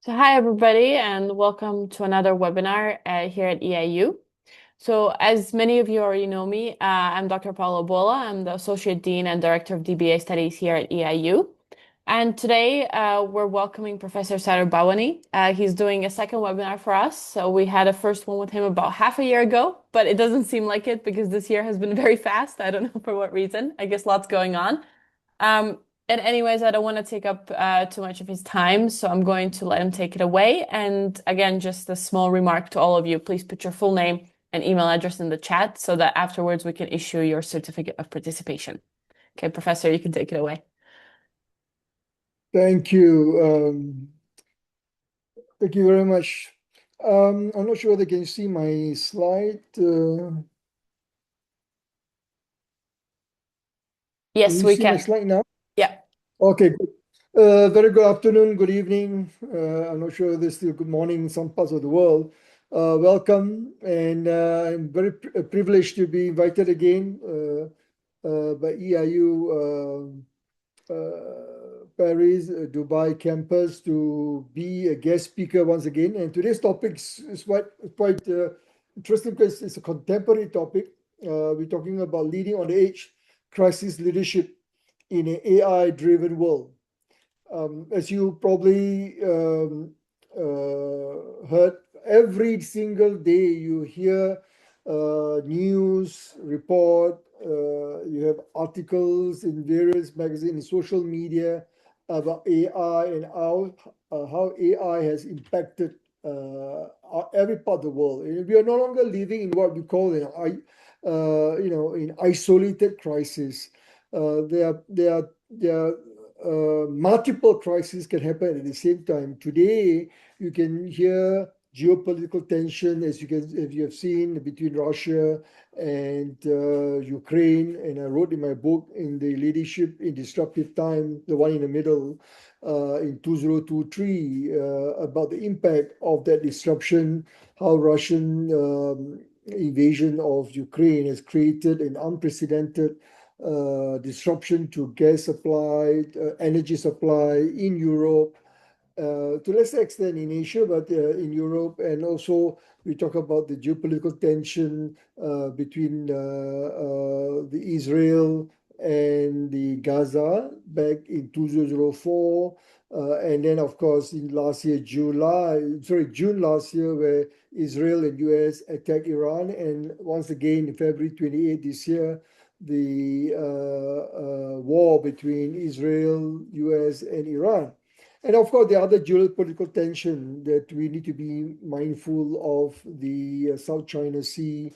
So hi everybody and welcome to another webinar here at EIU. So as many of you already know me, I'm Dr. Paula Bola. I'm the Associate Dean and Director of DBA Studies here at EIU. And today we're welcoming Professor 𝒂𝒊𝒏𝒈. He's doing a second webinar for us. So we had a first one with him about half a year ago, but it doesn't seem like it because this year has been very fast. I don't know for what reason. I guess lots going on. Um, and anyways, I don't want to take up too much of his time, so I'm going to let him take it away. And again, just a small remark to all of you, please put your full name and email address in the chat so that afterwards we can issue your certificate of participation. Okay, Professor, you can take it away. Thank you. Thank you very much. I'm not sure whether you can see my slide. Yes, we can. See my slide now? Yeah. Okay, good. Very good afternoon, good evening. I'm not sure whether it's still good morning in some parts of the world. Welcome, and I'm very privileged to be invited again by EIU Paris, Dubai campus to be a guest speaker once again. And today's topic is quite interesting because it's a contemporary topic. We're talking about leading on the edge, crisis leadership in an AI-driven world. As you probably heard, every single day you hear news report, you have articles in various magazines, social media about AI and how AI has impacted every part of the world. We are no longer living in what we call in isolated crisis. There are multiple crises can happen at the same time. Today, you can hear geopolitical tension, as you have seen between Russia and Ukraine. And I wrote in my book, in the Leadership in Disruptive Time, the one in the middle, in 2023, about the impact of that disruption, how Russian invasion of Ukraine has created an unprecedented disruption to gas supply, energy supply in Europe, to lesser extent in Asia, but in Europe. And also we talk about the geopolitical tension between the Israel and the Gaza back in 2004. And then, of course, in June last year, where Israel and US attacked Iran. And once again, in February 28 this year, the war between Israel, US, and Iran. And of course, the other geopolitical tension that we need to be mindful of, the South China Sea.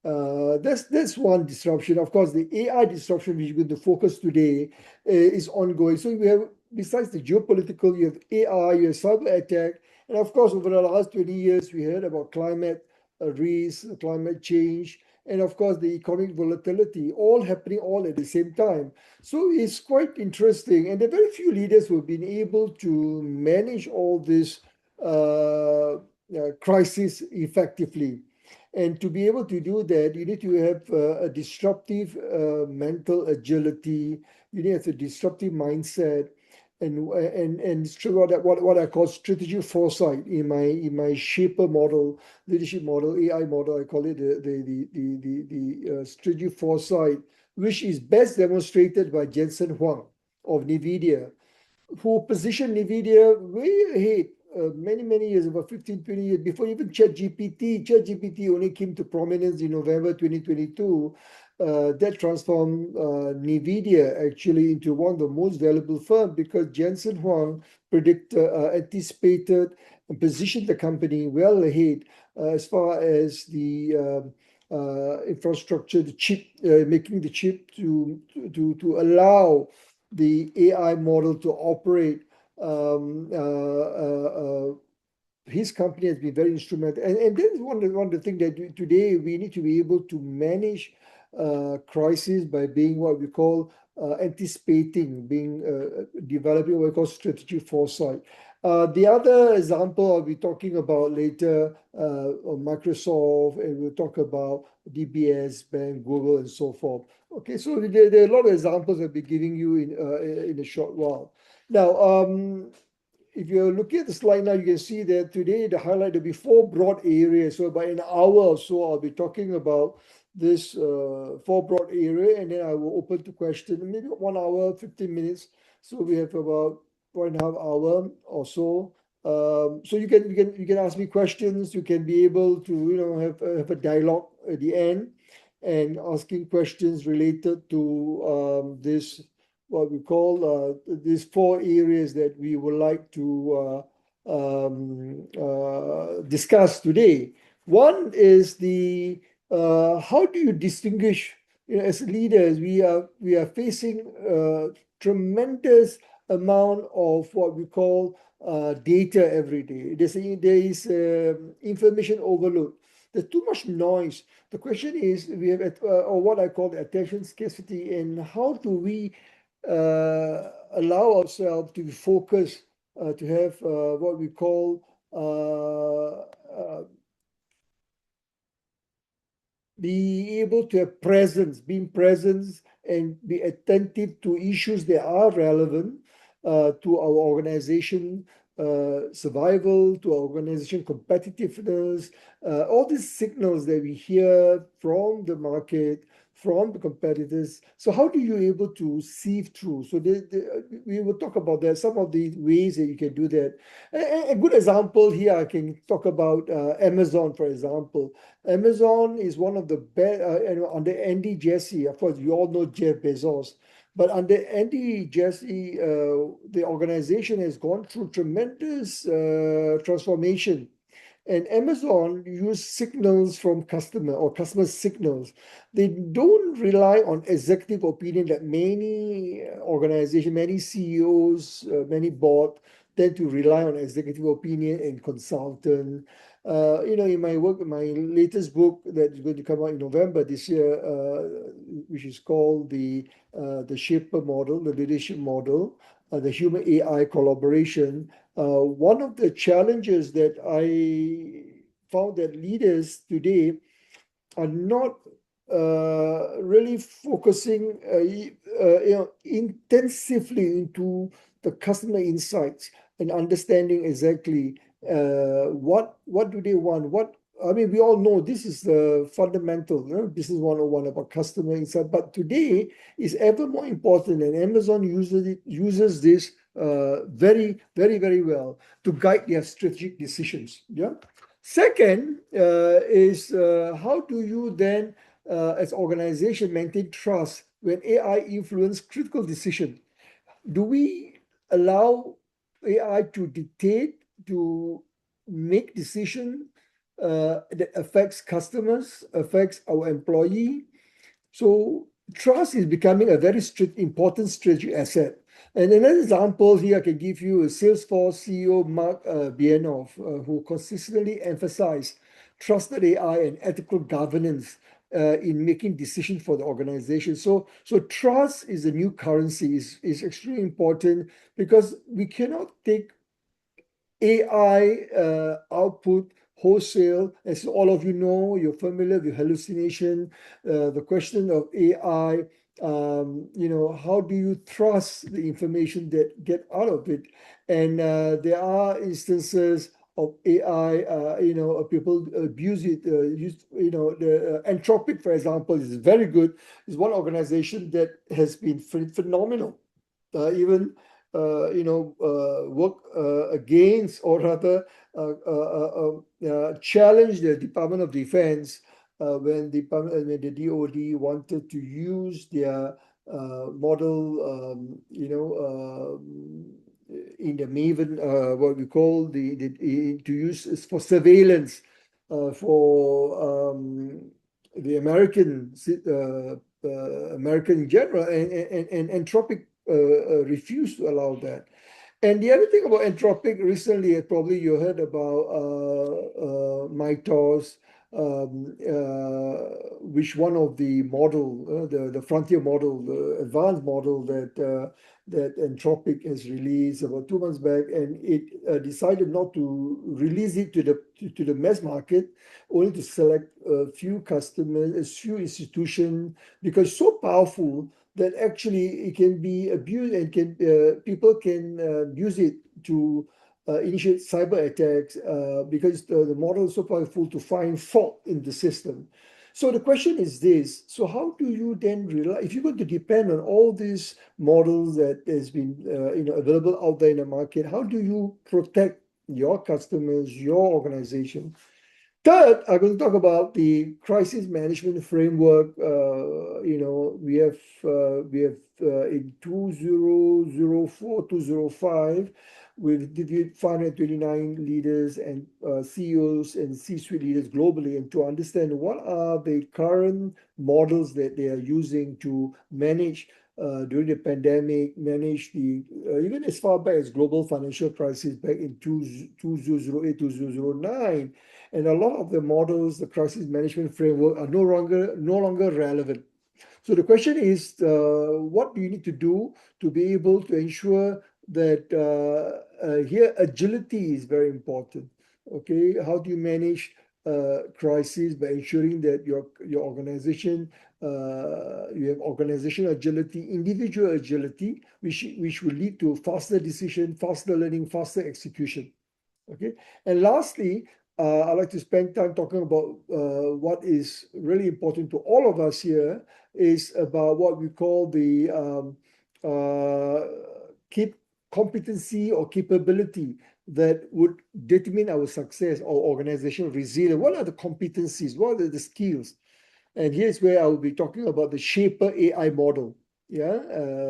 That's one disruption. Of course, the AI disruption, which we're going to focus today, is ongoing. So we have, besides the geopolitical, you have AI, you have cyber attack. And of course, over the last 20 years, we heard about climate risk, climate change, and of course the economic volatility, all happening all at the same time. So it's quite interesting, and there are very few leaders who have been able to manage all this crisis effectively. And to be able to do that, you need to have a disruptive mental agility. You need to have a disruptive mindset, and what I call strategic foresight in my shaper model, leadership model, AI model. I call it the strategic foresight, which is best demonstrated by Jensen Huang of NVIDIA, who positioned NVIDIA way ahead many years, about 15, 20 years before even ChatGPT. ChatGPT only came to prominence in November 2022. That transformed NVIDIA actually into one of the most valuable firms because Jensen Huang anticipated and positioned the company well ahead as far as the infrastructure, the chip, making the chip to allow the AI model to operate. His company has been very instrumental, and this is one of the things that today we need to be able to manage crisis by being what we call anticipating, developing what we call strategic foresight. The other example I'll be talking about later on Microsoft, and we'll talk about DBS, Bank, Google, and so forth. Okay, so there are a lot of examples I'll be giving you in a short while. Now, if you're looking at the slide now, you can see that today the highlight will be 4 broad areas. So by an hour or so, I'll be talking about this 4 broad area, and then I will open to question, maybe 1 hour, 15 minutes. So we have about 1.5 hour or so. So you can ask me questions. You can be able to have a dialogue at the end, and asking questions related to this, what we call these 4 areas that we would like to discuss today. One is the how do you distinguish, as leaders, we are facing tremendous amount of what we call data every day. There is information overload. There's too much noise. The question is, we have or what I call the attention scarcity, and how do we allow ourselves to focus, to have what we call be able to have presence, being present, and be attentive to issues that are relevant to our organization survival, to our organization competitiveness, all these signals that we hear from the market, from the competitors. So how do you able to sieve through? So we will talk about that, some of the ways that you can do that. A good example here, I can talk about Amazon, for example. Amazon is one of the best, under Andy Jassy. Of course, you all know Jeff Bezos. But under Andy Jassy, the organization has gone through tremendous transformation. And Amazon use signals from customer signals. They don't rely on executive opinion that many organizations, many CEOs, many board tend to rely on executive opinion and consultant. In my work, my latest book that is going to come out in November this year, which is called the Shaper model, the leadership model, the human AI collaboration. One of the challenges that I found that leaders today are not really focusing intensively into the customer insights and understanding exactly what do they want. We all know this is the fundamental business 101 about customer insight, but today is ever more important, and Amazon uses this very, very, very well to guide their strategic decisions. Yeah. Second is how do you then, as organization, maintain trust when AI influence critical decision? Do we allow AI to dictate, to make decision that affects customers, affects our employee? So trust is becoming a very important strategic asset. And another example here I can give you is Salesforce CEO Mark Benioff, who consistently emphasized trusted AI and ethical governance in making decisions for the organization. So trust is the new currency, is extremely important, because we cannot take AI output wholesale. As all of you know, you're familiar with hallucination, the question of AI, how do you trust the information that get out of it? And there are instances of AI, people abuse it. The Anthropic, for example, is very good. It's one organization that has been phenomenal. Even work against, or rather challenge the Department of Defense when the DoD wanted to use their model, in the Maven, what we call to use for surveillance for the American in general, and Anthropic refused to allow that. And the other thing about Anthropic recently, probably you heard about MITOS, which one of the model, the frontier model, the advanced model that Anthropic has released about 2 months back, and it decided not to release it to the mass market, only to select a few customers, a few institutions, because it's so powerful that actually it can be abused, and people can use it to initiate cyber attacks because the model is so powerful to find fault in the system. So the question is this: so how do you then rely, if you're going to depend on all these models that has been available out there in the market, how do you protect your customers, your organization? Third, I'm going to talk about the crisis management framework. We have in 2004, 2005, we've interviewed 529 leaders and CEOs and C-suite leaders globally, and to understand what are the current models that they are using to manage during the pandemic, manage the even as far back as global financial crisis back in 2008, 2009. And a lot of the models, the crisis management framework, are no longer relevant. So the question is, what do you need to do to be able to ensure that here agility is very important. Okay, how do you manage crisis by ensuring that your organization you have organizational agility, individual agility, which will lead to faster decision, faster learning, faster execution. Okay, and lastly, I'd like to spend time talking about what is really important to all of us here is about what we call the competency or capability that would determine our success or organizational resilience. What are the competencies? What are the skills? And here's where I will be talking about the Shaper AI model. Yeah,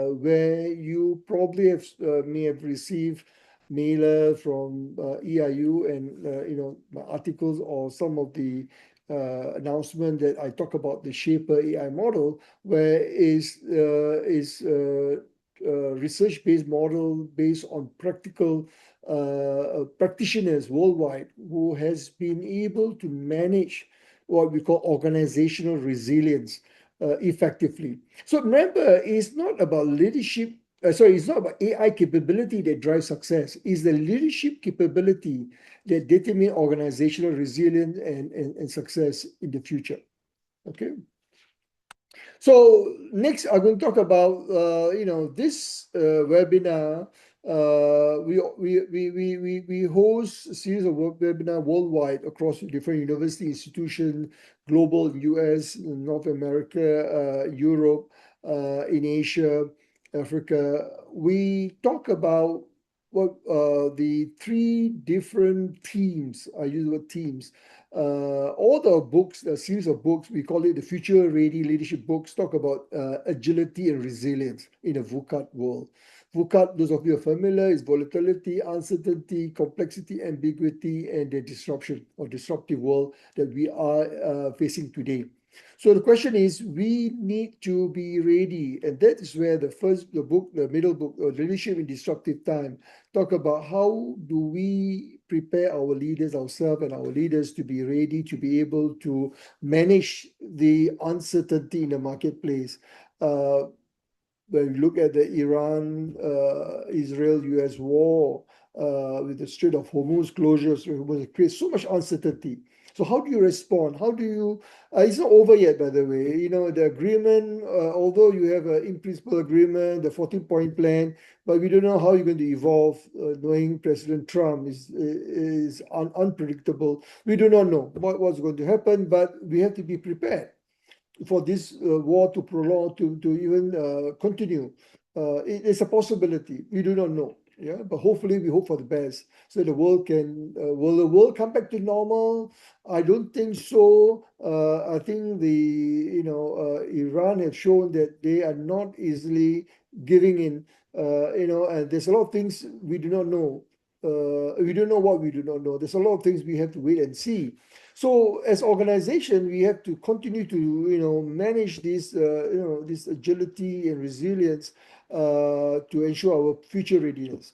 where you probably may have received mailer from EIU and my articles or some of the announcement that I talk about the Shaper AI model, where is research-based model based on practical practitioners worldwide who has been able to manage what we call organizational resilience effectively. So remember, it's not about leadership. It's not about AI capability that drives success. It's the leadership capability that determines organizational resilience and success in the future. Okay. So next, I'm going to talk about this webinar. We host a series of webinars worldwide across different university institutions, global, US, North America, Europe, in Asia, Africa. We talk about what the three different themes. I use the word themes. All the books, the series of books, we call it the Future Ready Leadership books, talk about agility and resilience in a VUCA world. VUCA, those of you who are familiar, is volatility, uncertainty, complexity, ambiguity, and the disruption or disruptive world that we are facing today. So the question is, we need to be ready, and that is where the middle book, Leadership in Disruptive Time, talk about how do we prepare our leaders, ourselves and our leaders to be ready to be able to manage the uncertainty in the marketplace. When we look at the Iran-Israel-US war, with the Strait of Hormuz closures, it creates so much uncertainty. So how do you respond? How do you, it's not over yet, by the way, the agreement, although you have an in-principle agreement, the 14-point plan, but we don't know how you're going to evolve, knowing President Trump is unpredictable. We do not know what's going to happen, but we have to be prepared for this war to prolong, to even continue. It's a possibility. We do not know. Yeah, but hopefully we hope for the best, so the world can. Will the world come back to normal? I don't think so. I think Iran have shown that they are not easily giving in. And there's a lot of things we do not know. We don't know what we do not know. There's a lot of things we have to wait and see. So as organization, we have to continue to manage this this agility and resilience to ensure our future readiness.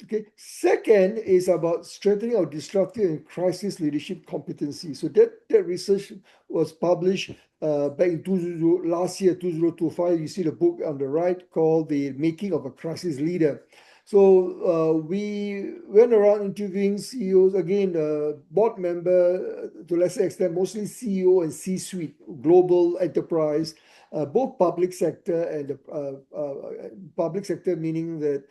Okay. Second is about strengthening our disruptive and crisis leadership competency. So that research was published back in last year, 2025. You see the book on the right called The Making of a Crisis Leader. So we went around interviewing CEOs, again, board member, to a lesser extent, mostly CEO and C-suite, global enterprise, both public sector and public sector meaning that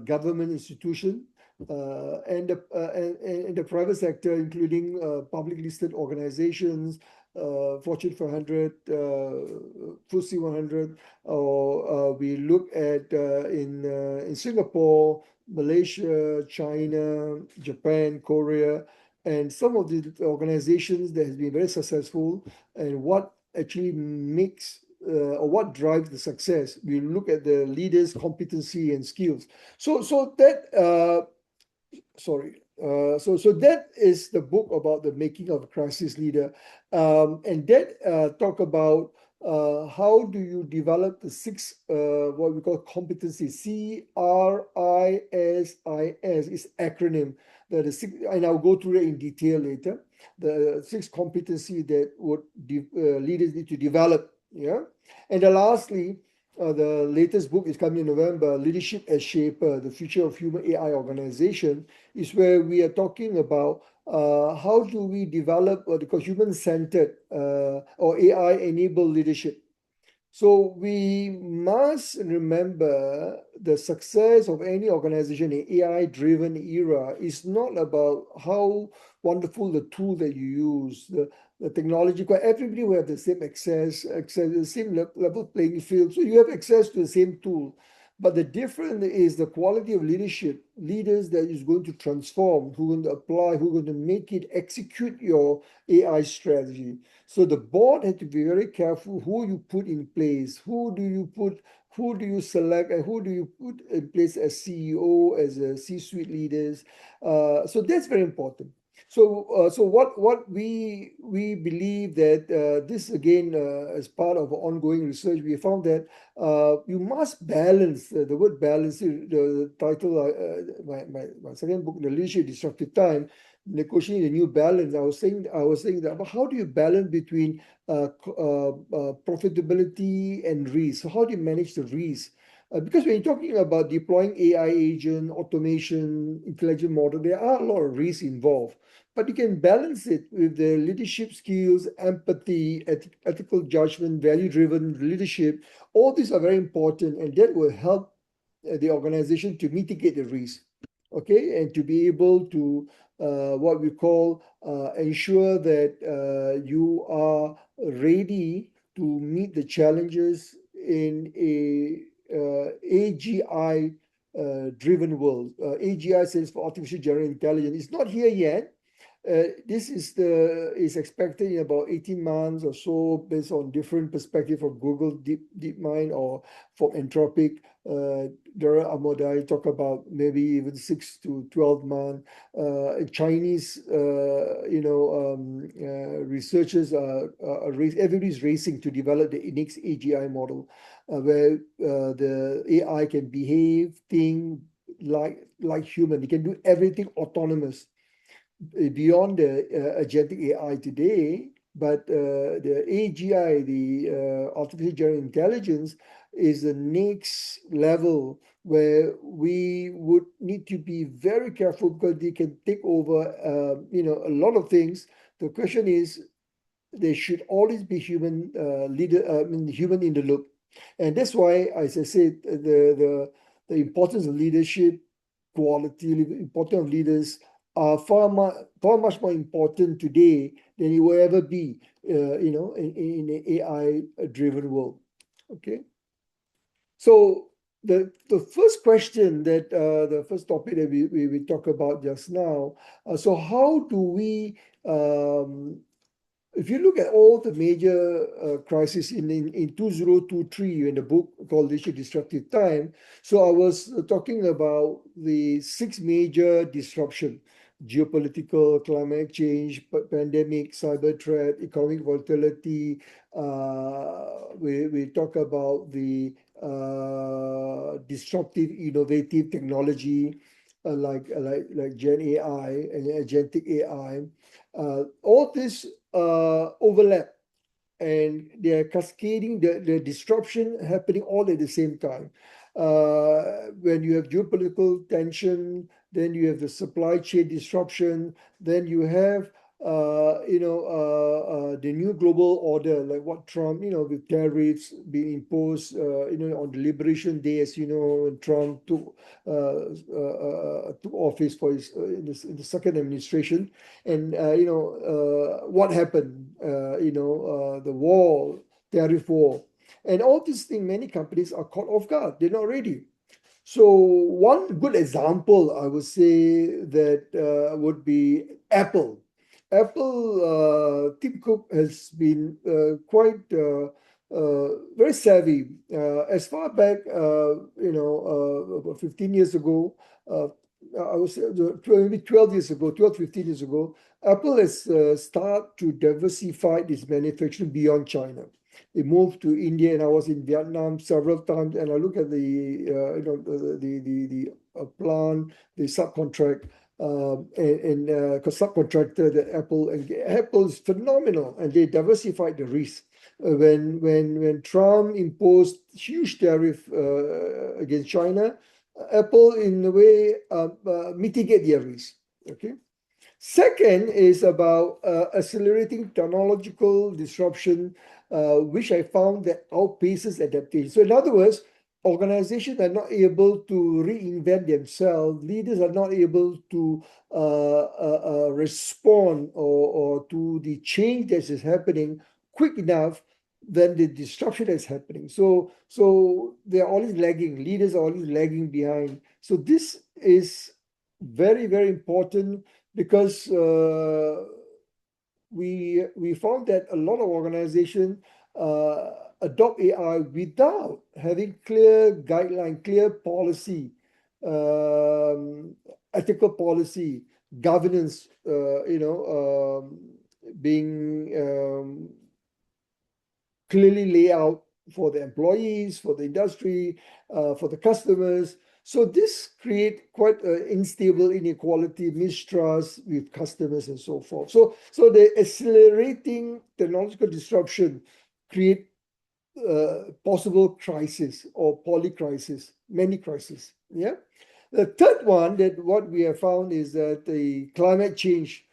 government institution, and the private sector, including public listed organizations, Fortune 500, FTSE 100, or we look at in Singapore, Malaysia, China, Japan, Korea, and some of the organizations that has been very successful, and what actually makes or what drives the success. We look at the leaders' competency and skills. So that so that is the book about the making of a crisis leader, and that talk about how do you develop the six what we call competencies. CRISIS is acronym. The six, and I'll go through it in detail later. The six competencies that would leaders need to develop. Yeah, and then lastly, the latest book is coming in November, Leadership as Shaper, The Future of Human AI Organization, is where we are talking about how do we develop what they call human-centered or AI-enabled leadership. So we must remember the success of any organization in AI-driven era is not about how wonderful the tool that you use, the technology. Because everybody will have the same access, the same level playing field. So you have access to the same tool. But the difference is the quality of leadership, leaders that is going to transform, who are going to apply, who are going to make it execute your AI strategy. So the board had to be very careful who you put in place, who do you select, and who do you put in place as CEO, as a C-suite leaders. So that's very important. So what we believe that this again as part of ongoing research, we found that you must balance the word balance. The title my second book, The Leadership Disruptive Time, Negotiating a New Balance. I was saying that, but how do you balance between profitability and risk? So how do you manage the risk? Because when you're talking about deploying AI agent, automation, intelligent model, there are a lot of risks involved. But you can balance it with the leadership skills, empathy, ethical judgment, value-driven leadership. All these are very important, and that will help the organization to mitigate the risk, okay, and to be able to what we call ensure that you are ready to meet the challenges in a AGI driven world. AGI stands for Artificial General Intelligence. It's not here yet. This is expected in about 18 months or so, based on different perspective from Google DeepMind or from Anthropic. Dara Amodai talk about maybe even 6 to 12 months. Chinese, researchers everybody's racing to develop the next AGI model, where the AI can behave, think like human. It can do everything autonomous beyond the agentic AI today, but the AGI, the artificial general intelligence, is the next level where we would need to be very careful because they can take over, a lot of things. The question is, there should always be human human in the loop, and that's why, as I said, the importance of leadership, quality, importance of leaders are far much more important today than it will ever be, in an AI-driven world. Okay. So the first question that the first topic that we talk about just now. So how do we if you look at all the major crises in 2023 in the book called Leadership Disruptive Time, so I was talking about the 6 major disruption: geopolitical, climate change, pandemic, cyber threat, economic volatility. We talk about the disruptive, innovative technology like Gen AI and agentic AI. All this overlap, and they're cascading, the disruption happening all at the same time. When you have geopolitical tension, then you have the supply chain disruption, then you have the new global order, like what Trump, with tariffs being imposed, on the Liberation Day, as you know, when Trump took office for his in the second administration, and what happened, the war, tariff war, and all these things, many companies are caught off guard. They're not ready. So one good example, I would say, that would be Apple. Tim Cook has been quite very savvy. As far back, about 15 years ago, I would say maybe 12 years ago, 12, 15 years ago, Apple has started to diversify its manufacturing beyond China. It moved to India, and I was in Vietnam several times, and I look at the plant, the subcontract, and subcontractor that Apple is phenomenal, and they diversified the risk. When Trump imposed huge tariff against China, Apple in a way mitigate their risk. Okay. Second is about accelerating technological disruption, which I found that outpaces adaptation. So in other words, organizations are not able to reinvent themselves. Leaders are not able to respond or to the change that is happening quick enough than the disruption that's happening. So they're always lagging. Leaders are always lagging behind. So this is very, very important, because we found that a lot of organizations adopt AI without having clear guideline, clear policy, ethical policy, governance, being clearly laid out for the employees, for the industry, for the customers. So this creates quite unstable inequality, mistrust with customers, and so forth. So the accelerating technological disruption create possible crisis or polycrisis, many crises. Yeah. The third one, that what we have found, is that the climate change.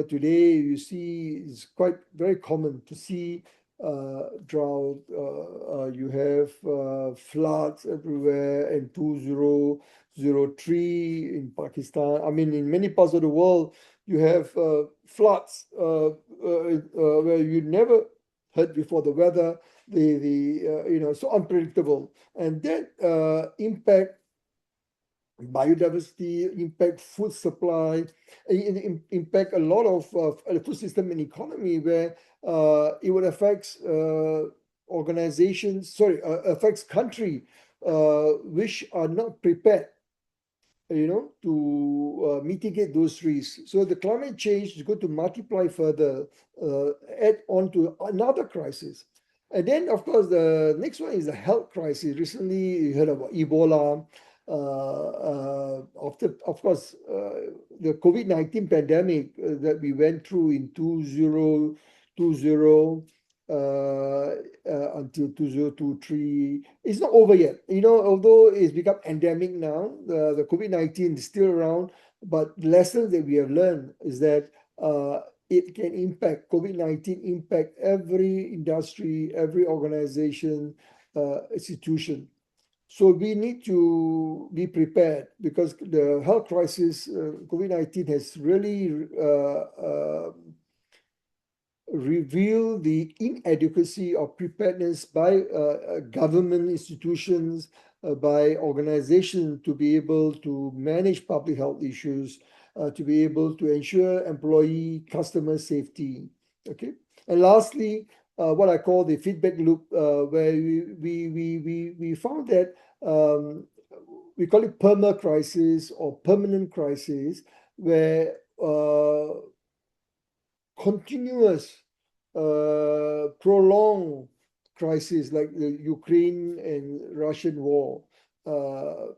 Today you see it's quite very common to see drought. You have floods everywhere, and 2003 in Pakistan. I mean, in many parts of the world, you have floods where you never heard before. The weather, so unpredictable, and that impact biodiversity, impact food supply, impact a lot of the food system and economy, where it would affect affects country which are not prepared, to mitigate those risks. So the climate change is going to multiply further, add on to another crisis. And then, of course, the next one is the health crisis. Recently, you heard about Ebola. Of course, the COVID-19 pandemic that we went through in 2020 until 2023, it's not over yet. Although it's become endemic now, the COVID-19 is still around, but lessons that we have learned is that it can impact, COVID-19 impact every industry, every organization, institution. So we need to be prepared, because the health crisis, COVID-19, has really revealed the inadequacy of preparedness by government institutions, by organizations, to be able to manage public health issues, to be able to ensure employee, customer safety. Okay. And lastly, what I call the feedback loop, where we found that we call it perma-crisis or permanent crisis, where continuous, prolonged crisis like the Ukraine and Russian war,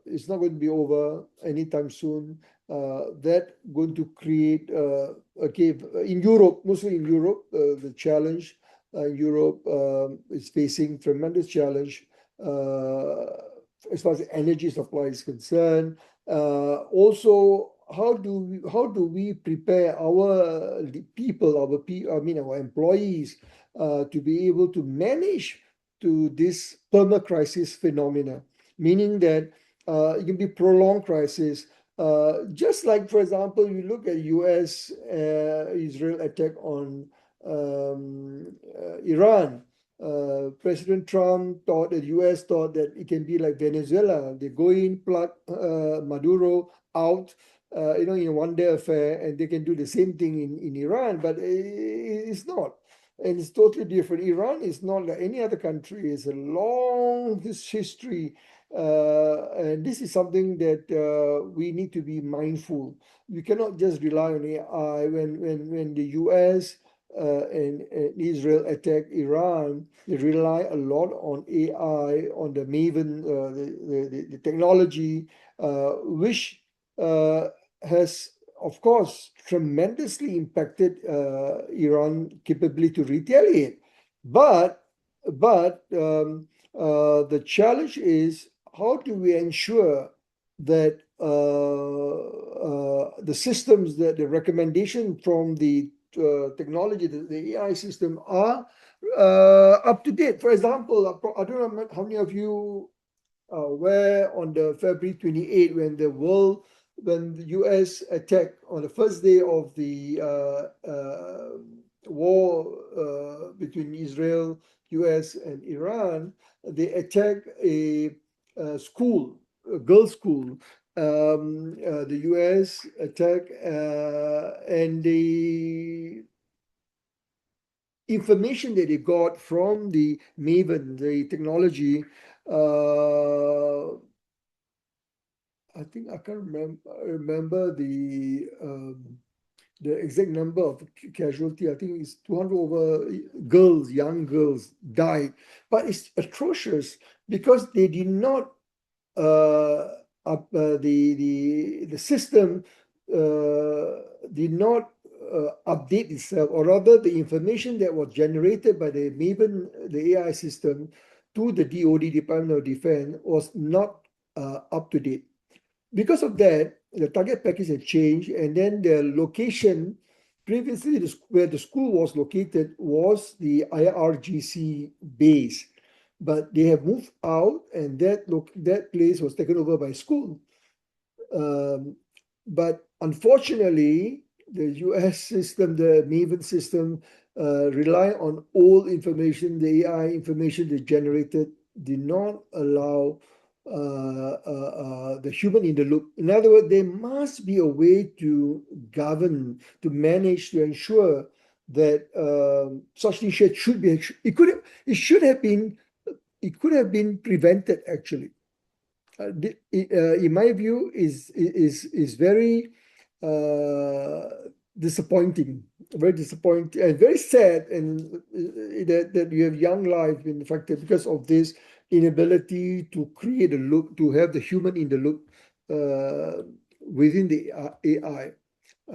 it's not going to be over anytime soon. That going to create in Europe, mostly in Europe, the challenge. Europe is facing tremendous challenge as far as energy supply is concerned. Also, how do we prepare our people, our employees, to be able to manage to this perma-crisis phenomena, meaning that it can be prolonged crisis. Just like, for example, you look at U.S. Israel attack on Iran. President Trump thought, the U.S. thought that it can be like Venezuela. They go in, plug Maduro out, in a one-day affair, and they can do the same thing in Iran, but it's not. And it's totally different. Iran is not like any other country. It's a long history. And this is something that we need to be mindful. We cannot just rely on AI. When the US and Israel attack Iran, they rely a lot on AI, on the Maven, the technology, which has, of course, tremendously impacted Iran capability to retaliate. But the challenge is, how do we ensure that the systems, that the recommendation from the technology, the AI system, are up to date? For example, I don't know how many of you were on the February 28th when the US attacked on the first day of the war between Israel, US, and Iran. They attacked a school, a girls' school. The US attacked, and the information that they got from the Maven, the technology, I think I can't remember the exact number of casualty. I think it's 200 over girls, young girls died. But it's atrocious because they did not the system did not update itself, or rather the information that was generated by the Maven, the AI system, to the DoD, Department of Defense, was not up to date. Because of that, the target package had changed, and then the location, previously where the school was located, was the IRGC base. But they have moved out, and that place was taken over by school. But unfortunately, the US system, the Maven system, rely on old information, the AI information they generated, did not allow the human in the loop. In other words, there must be a way to govern, to manage, to ensure that such things should be. It could have been prevented, actually. In my view, is very disappointing, very disappointing, and very sad, and that you have young lives being affected because of this inability to create a loop, to have the human in the loop within the AI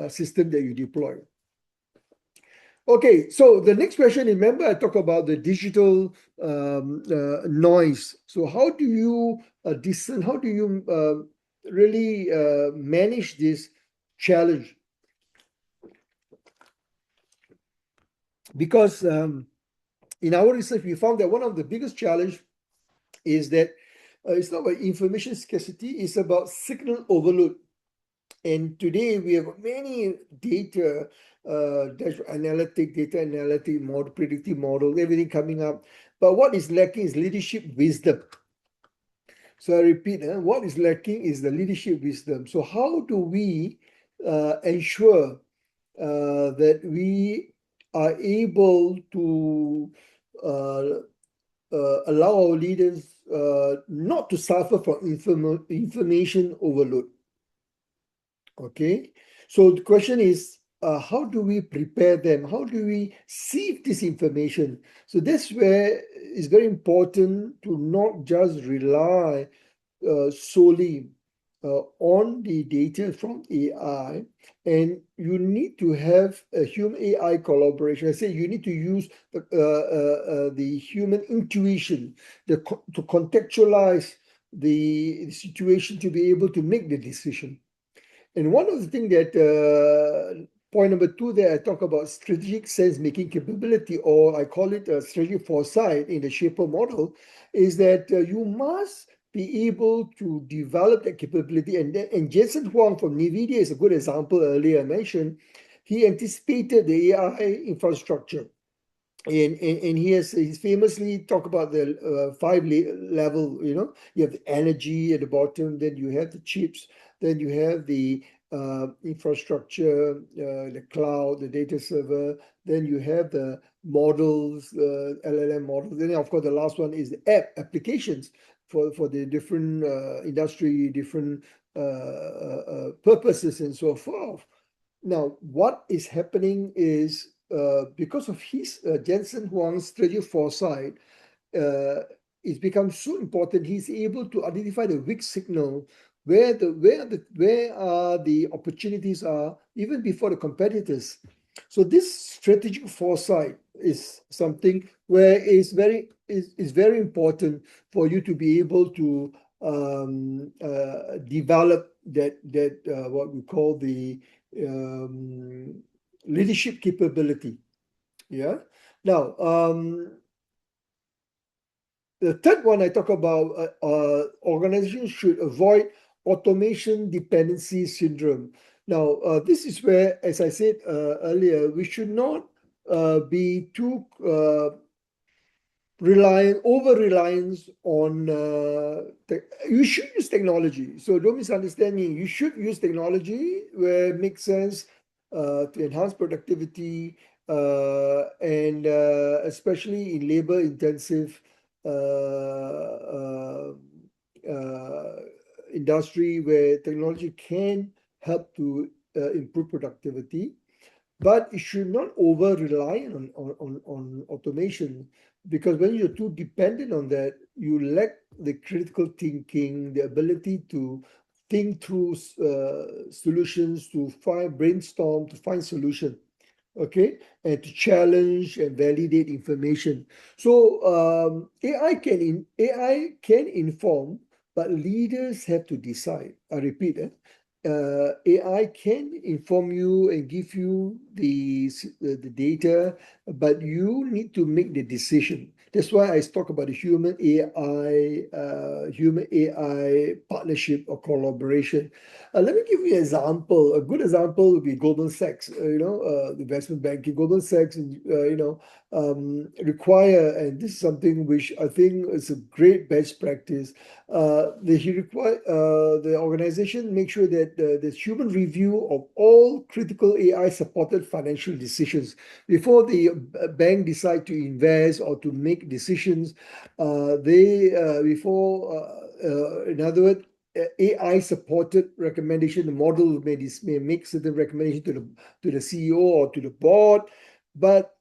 system that you deploy. Okay, so the next question, remember I talked about the digital noise. So how do you discern, how do you really manage this challenge? Because in our research, we found that one of the biggest challenge is that it's not about information scarcity, it's about signal overload. And today we have many data, data analytic model, predictive model, everything coming up. But what is lacking is leadership wisdom. So I repeat, what is lacking is the leadership wisdom. So how do we ensure that we are able to allow our leaders not to suffer from information overload? Okay, so the question is, how do we prepare them? How do we sieve this information? So that's where it's very important to not just rely solely on the data from AI, and you need to have a human AI collaboration. I say you need to use the human intuition to contextualize the situation to be able to make the decision. And one of the things that point number 2 there, I talk about strategic sense-making capability, or I call it strategic foresight in the Shaper model, is that you must be able to develop that capability. And Jensen Huang from NVIDIA is a good example earlier I mentioned. He anticipated the AI infrastructure. And he's famously talked about the 5 level, you have the energy at the bottom, then you have the chips, then you have the infrastructure, the cloud, the data server, then you have the models, LLM models, then of course the last one is the applications for the different industry, different purposes and so forth. Now, what is happening is because of his Jensen Huang's strategic foresight, it's become so important. He's able to identify the weak signal where are the opportunities are even before the competitors. So this strategic foresight is something where is very important for you to be able to develop that what we call the leadership capability. Yeah. Now, the third one I talk about, organizations should avoid automation dependency syndrome. Now, this is where, as I said earlier, we should not be too over-reliance on, you should use technology. So don't misunderstand me. You should use technology where it makes sense to enhance productivity and especially in labor-intensive industry where technology can help to improve productivity. But it should not over-rely on automation, because when you're too dependent on that, you lack the critical thinking, the ability to think through solutions, to brainstorm, to find solutions, okay, and to challenge and validate information. So AI can inform, but leaders have to decide. I repeat, AI can inform you and give you the data, but you need to make the decision. That's why I talk about the human AI partnership or collaboration. Let me give you an example. A good example would be Goldman Sachs. The investment banking. Goldman Sachs, require, and this is something which I think is a great best practice. The organization make sure that there's human review of all critical AI supported financial decisions before the bank decide to invest or to make decisions. In other words, AI supported recommendation. The model may make certain recommendation to the CEO or to the board, but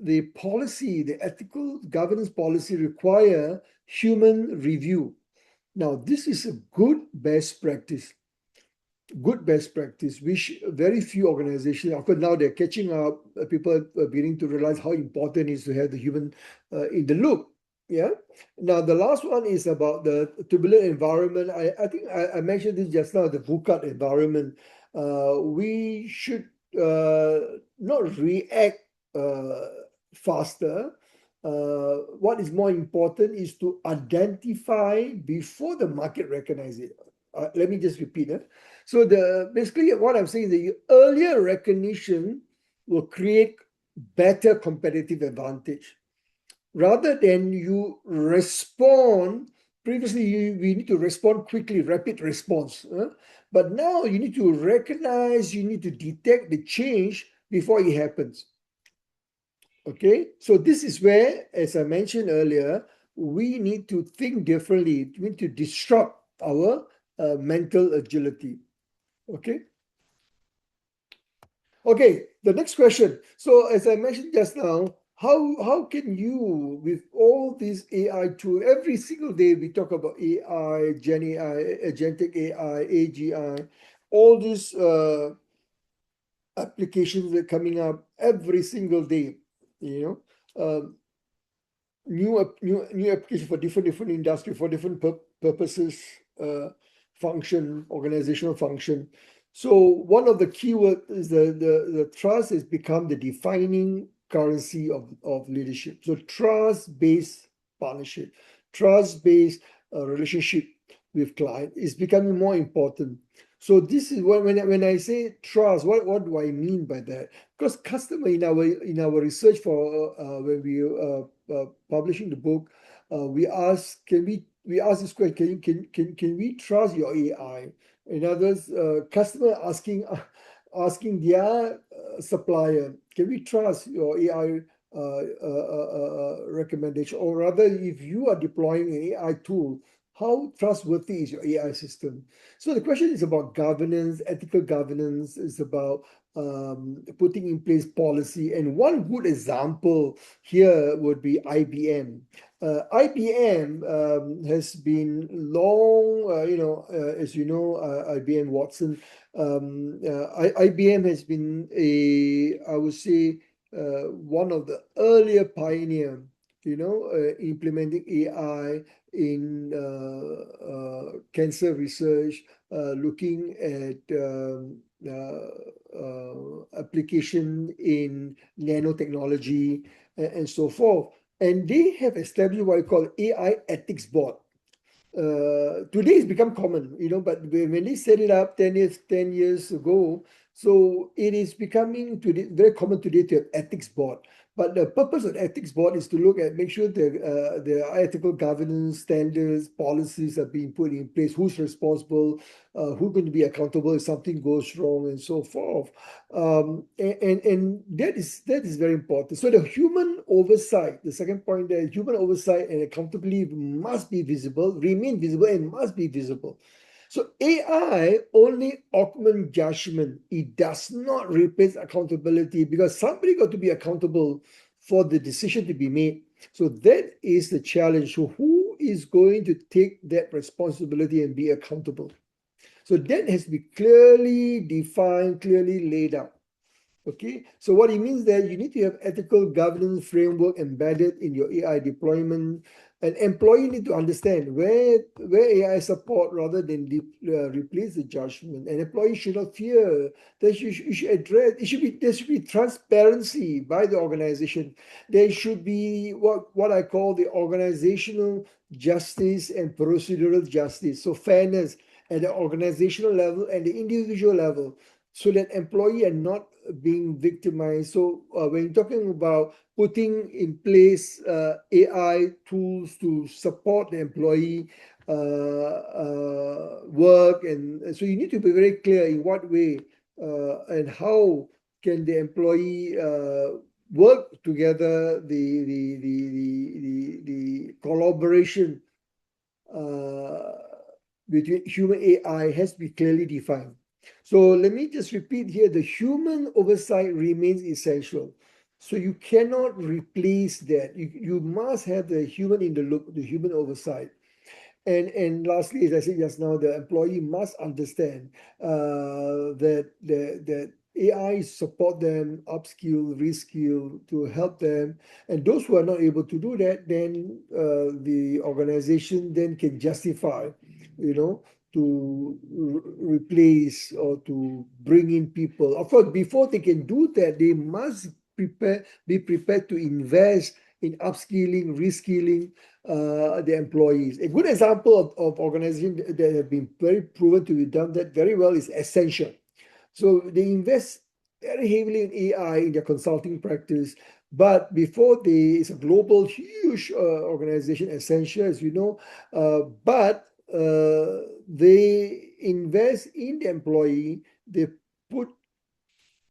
the policy, the ethical governance policy require human review. Now, this is a good best practice, which very few organizations, of course, now they're catching up. People are beginning to realize how important it is to have the human in the loop. Yeah. Now, the last one is about the turbulent environment. I think I mentioned this just now, the VUCA environment. We should not react faster. What is more important is to identify before the market recognizes it. Let me just repeat it. So basically what I'm saying is the earlier recognition will create better competitive advantage. Rather than you respond, previously we need to respond quickly, rapid response. But now you need to recognize, you need to detect the change before it happens. Okay, so this is where, as I mentioned earlier, we need to think differently. We need to disrupt our mental agility. Okay. Okay, the next question. So as I mentioned just now, how can you, with all these AI tools, every single day we talk about AI, Gen AI, agentic AI, AGI, all these applications that are coming up every single day, new applications for different industry, for different purposes, organizational function. So one of the keywords is the trust has become the defining currency of leadership. So trust-based partnership, trust-based relationship with client is becoming more important. So this is when I say trust, what do I mean by that? Because customer in our research for when we publishing the book, we ask this question: can we trust your AI? In other words, customer asking their supplier, can we trust your AI recommendation? Or rather, if you are deploying an AI tool, how trustworthy is your AI system? So the question is about governance, ethical governance. It's about putting in place policy. And one good example here would be IBM. IBM has been long, as you know, IBM Watson. IBM has been I would say, one of the earlier pioneer, implementing AI in cancer research, looking at application in nanotechnology and so forth. And they have established what I call AI ethics board. Today it's become common, but when they set it up 10 years ago, so it is becoming today very common today to have ethics board. But the purpose of ethics board is to make sure the ethical governance standards, policies are being put in place, who's responsible, who's going to be accountable if something goes wrong, and so forth. And that is very important. So the human oversight, the second point there, human oversight and accountability must be visible, remain visible, and must be visible. So AI only augment judgment. It does not replace accountability, because somebody got to be accountable for the decision to be made. So that is the challenge. So who is going to take that responsibility and be accountable? So that has to be clearly defined, clearly laid out. Okay, so what it means that you need to have ethical governance framework embedded in your AI deployment. An employee need to understand where AI support rather than replace the judgment. An employee should not fear. That you should address. There should be transparency by the organization. There should be what I call the organizational justice and procedural justice. So fairness at the organizational level and the individual level, so that employee are not being victimized. So when you're talking about putting in place AI tools to support the employee work, and so you need to be very clear in what way and how can the employee work together, the collaboration between human AI has to be clearly defined. So let me just repeat here, the human oversight remains essential. So you cannot replace that. You must have the human in the loop, the human oversight. And lastly, as I said just now, the employee must understand that AI support them, upskill, reskill to help them. And those who are not able to do that, then the organization then can justify, to replace or to bring in people. Of course, before they can do that, they must be prepared to invest in upskilling, reskilling the employees. A good example of organization that have been very proven to be done that very well is Accenture. So they invest very heavily in AI in their consulting practice. But before it's a global, huge organization, Accenture, as you know, but they invest in the employee. They put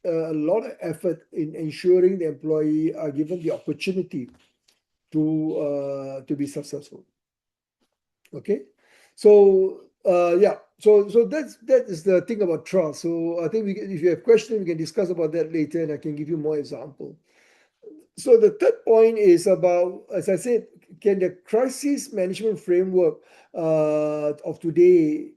a lot of effort in ensuring the employee are given the opportunity to be successful. Okay, so yeah, so that is the thing about trust. So I think if you have questions, we can discuss about that later, and I can give you more example. So the third point is about, as I said, can the crisis management framework of today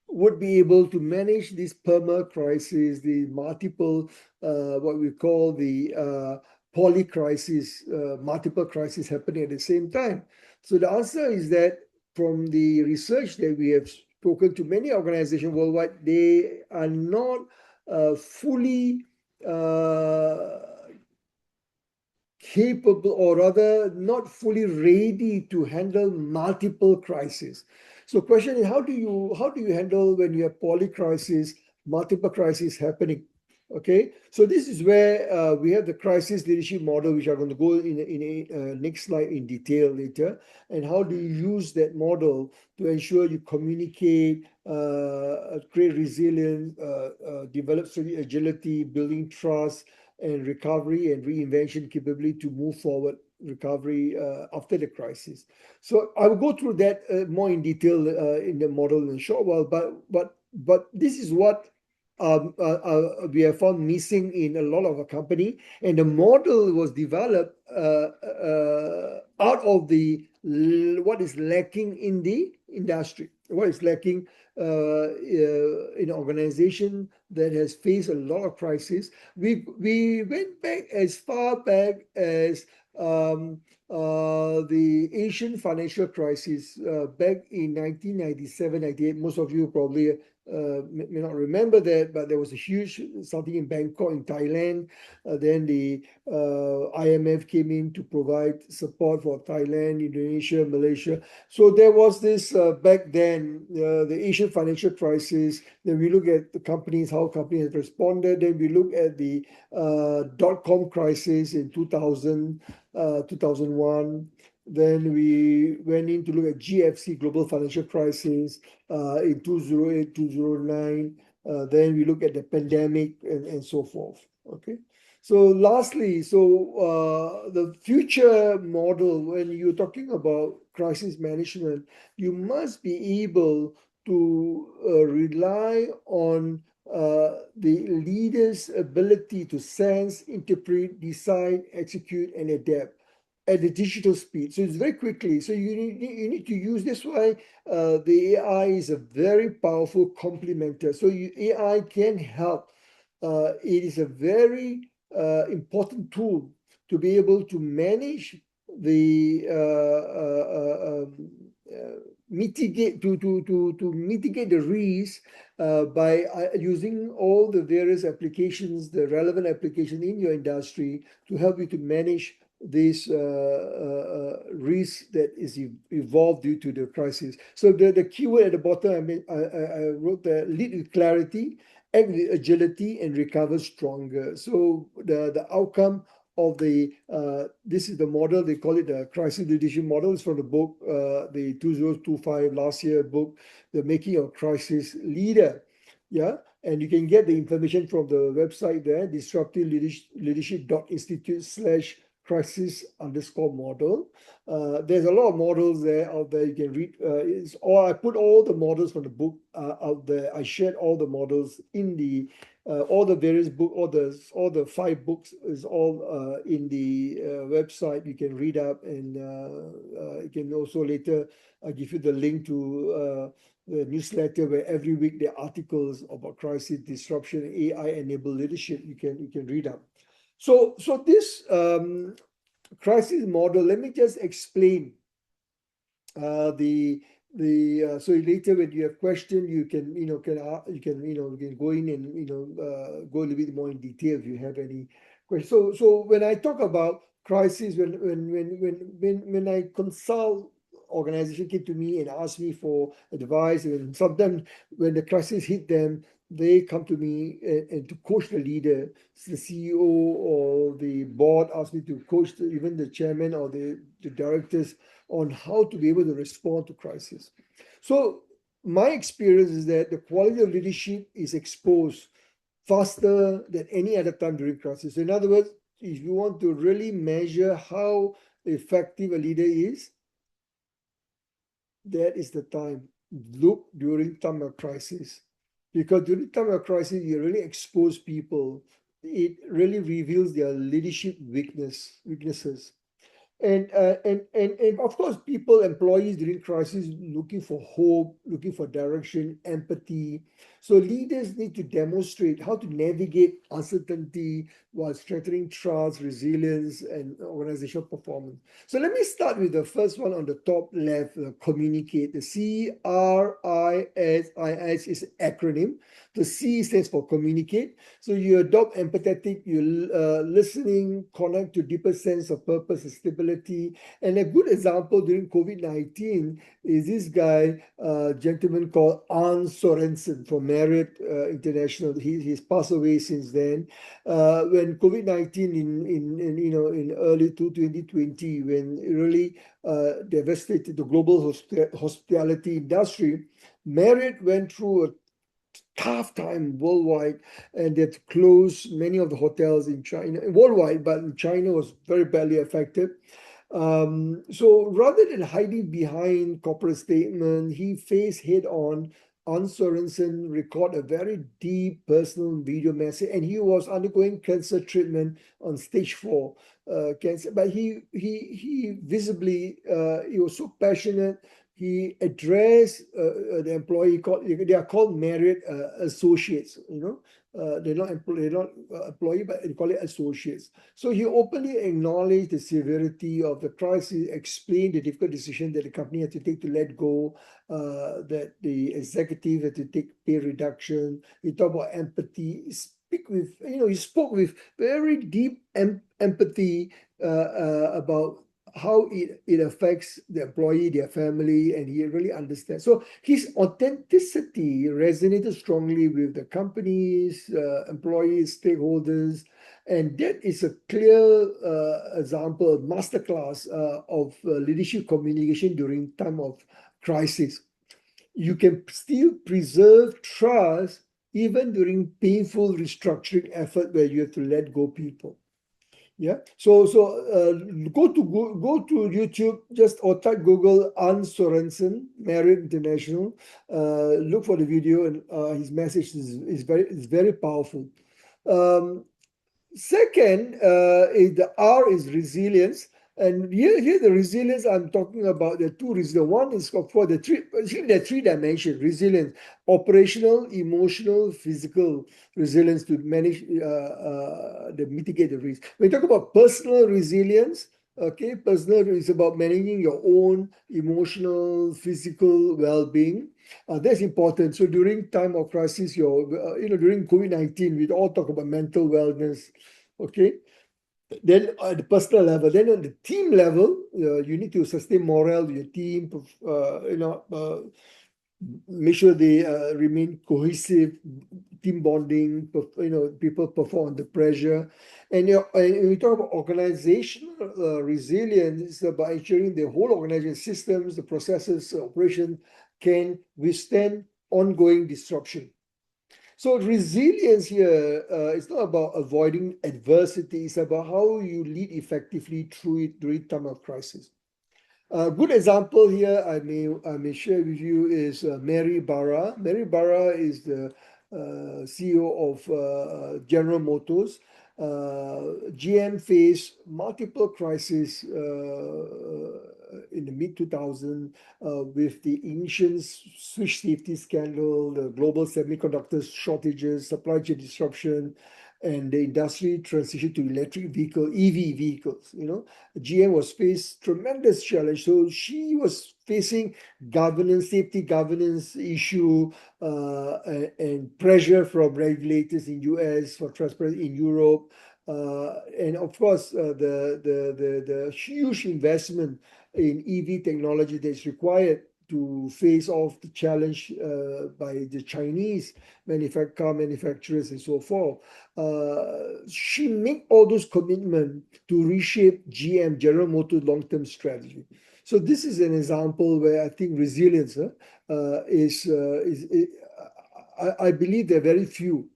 would be able to manage this perma-crisis, the multiple, what we call the poly-crisis, multiple crises happening at the same time. So the answer is that from the research that we have spoken to many organizations worldwide, they are not fully capable, or rather not fully ready to handle multiple crises. So question is, how do you handle when you have polycrisis, multiple crises happening? Okay, so this is where we have the crisis leadership model, which I'm going to go in a next slide in detail later. And how do you use that model to ensure you communicate, create resilience, develop strategic agility, building trust, and recovery and reinvention capability to move forward recovery after the crisis. So I will go through that more in detail in the model in a short while, but this is what we have found missing in a lot of our company, and the model was developed out of the what is lacking in the industry, what is lacking in an organization that has faced a lot of crisis. We went back as far back as the Asian financial crisis back in 1997, 98. Most of you probably may not remember that, but there was a huge, starting in Bangkok in Thailand. Then the IMF came in to provide support for Thailand, Indonesia, Malaysia. So there was this back then, the Asian financial crisis. Then we look at the companies, how companies have responded. Then we look at the dot-com crisis in 2000, 2001. Then we went in to look at GFC, Global Financial Crisis, in 2008, 2009. Then we look at the pandemic and so forth. Okay. So lastly, the future model, when you're talking about crisis management, you must be able to rely on the leader's ability to sense, interpret, decide, execute, and adapt at the digital speed. So it's very quickly. So you need to use this. Why the AI is a very powerful complementer. So AI can help. It is a very important tool to be able to manage the mitigate the risk by using all the various applications, the relevant application in your industry to help you to manage this risk that is evolved due to the crisis. So the keyword at the bottom, I wrote there: lead with clarity, act with agility, and recover stronger. So the outcome of the this is the model. They call it the crisis leadership model. It's from the book, the 2025 last year book, The Making of Crisis Leader. Yeah. And you can get the information from the website there, disruptiveleadership.institute/ crisis_model. There's a lot of models there out there. You can read. I put all the models from the book out there. I shared all the models in the all the various book, all the 5 books is all in the website. You can read up, and you can also later give you the link to the newsletter, where every week there are articles about crisis disruption, AI-enabled leadership. You can read up. So this crisis model, let me just explain so later when you have questions, you can go in and go a little bit more in detail if you have any questions. So when I talk about crisis, when I consult, organization came to me and asked me for advice, and sometimes when the crisis hit them, they come to me and to coach the leader, the CEO or the board asked me to coach even the chairman or the directors on how to be able to respond to crisis. So my experience is that the quality of leadership is exposed faster than any other time during crisis. So in other words, if you want to really measure how effective a leader is, that is the time. Look during time of crisis. Because during time of crisis, you really expose people. It really reveals their leadership weaknesses. And of course, employees during crisis looking for hope, looking for direction, empathy. So leaders need to demonstrate how to navigate uncertainty while strengthening trust, resilience, and organizational performance. So let me start with the first one on the top left, communicate. The CRISIS is an acronym. The C stands for communicate. So you adopt empathetic, you listening, connect to deeper sense of purpose and stability. And a good example during COVID-19 is this guy, gentleman called Ans Sorensen from Marriott International. He's passed away since then. When COVID-19 in early 2020, when it really devastated the global hospitality industry, Marriott went through a tough time worldwide, and they had to close many of the hotels in China, worldwide, but in China was very badly affected. So rather than hiding behind corporate statement, he faced head on. Ans Sorensen recorded a very deep personal video message, and he was undergoing cancer treatment on stage 4 cancer. But he visibly he was so passionate. He addressed the employee they are called Marriott associates. They're not employee, but they call it associates. So he openly acknowledged the severity of the crisis, explained the difficult decision that the company had to take to let go, that the executive had to take pay reduction. He talked about empathy. He spoke with very deep empathy about how it affects the employee, their family, and he really understands. So his authenticity resonated strongly with the companies, employees, stakeholders, and that is a clear example, masterclass of leadership communication during time of crisis. You can still preserve trust even during painful restructuring effort where you have to let go people. Yeah. So go to YouTube, just or type Google Ans Sorensen, Marriott International. Look for the video, and his message is very powerful. Second, is the R is resilience. And here the resilience I'm talking about, the two resilience. One is for the three, actually there are 3 dimensions: resilience, operational, emotional, physical resilience to manage, mitigate the risk. When you talk about personal resilience, okay, personal is about managing your own emotional, physical well-being. That's important. So during time of crisis, during COVID-19, we all talk about mental wellness. Okay. Then at the personal level, then on the team level, you need to sustain morale of your team. Make sure they remain cohesive, team bonding. People perform under pressure. And when we talk about organizational resilience, it's about ensuring the whole organization systems, the processes, operation can withstand ongoing disruption. So resilience here is not about avoiding adversity. It's about how you lead effectively through it during time of crisis. A good example here I may share with you is Mary Barra. Mary Barra is the CEO of General Motors. GM faced multiple crises in the mid-2000s with the emissions switch safety scandal, the global semiconductor shortages, supply chain disruption, and the industry transition to electric vehicle, EV vehicles. GM was faced tremendous challenge. So she was facing safety governance issue, and pressure from regulators in US for transparency in Europe. And of course, the huge investment in EV technology that is required to face off the challenge by the Chinese car manufacturers and so forth. She made all those commitments to reshape GM, General Motors, long-term strategy. So this is an example where I think resilience I believe there are very few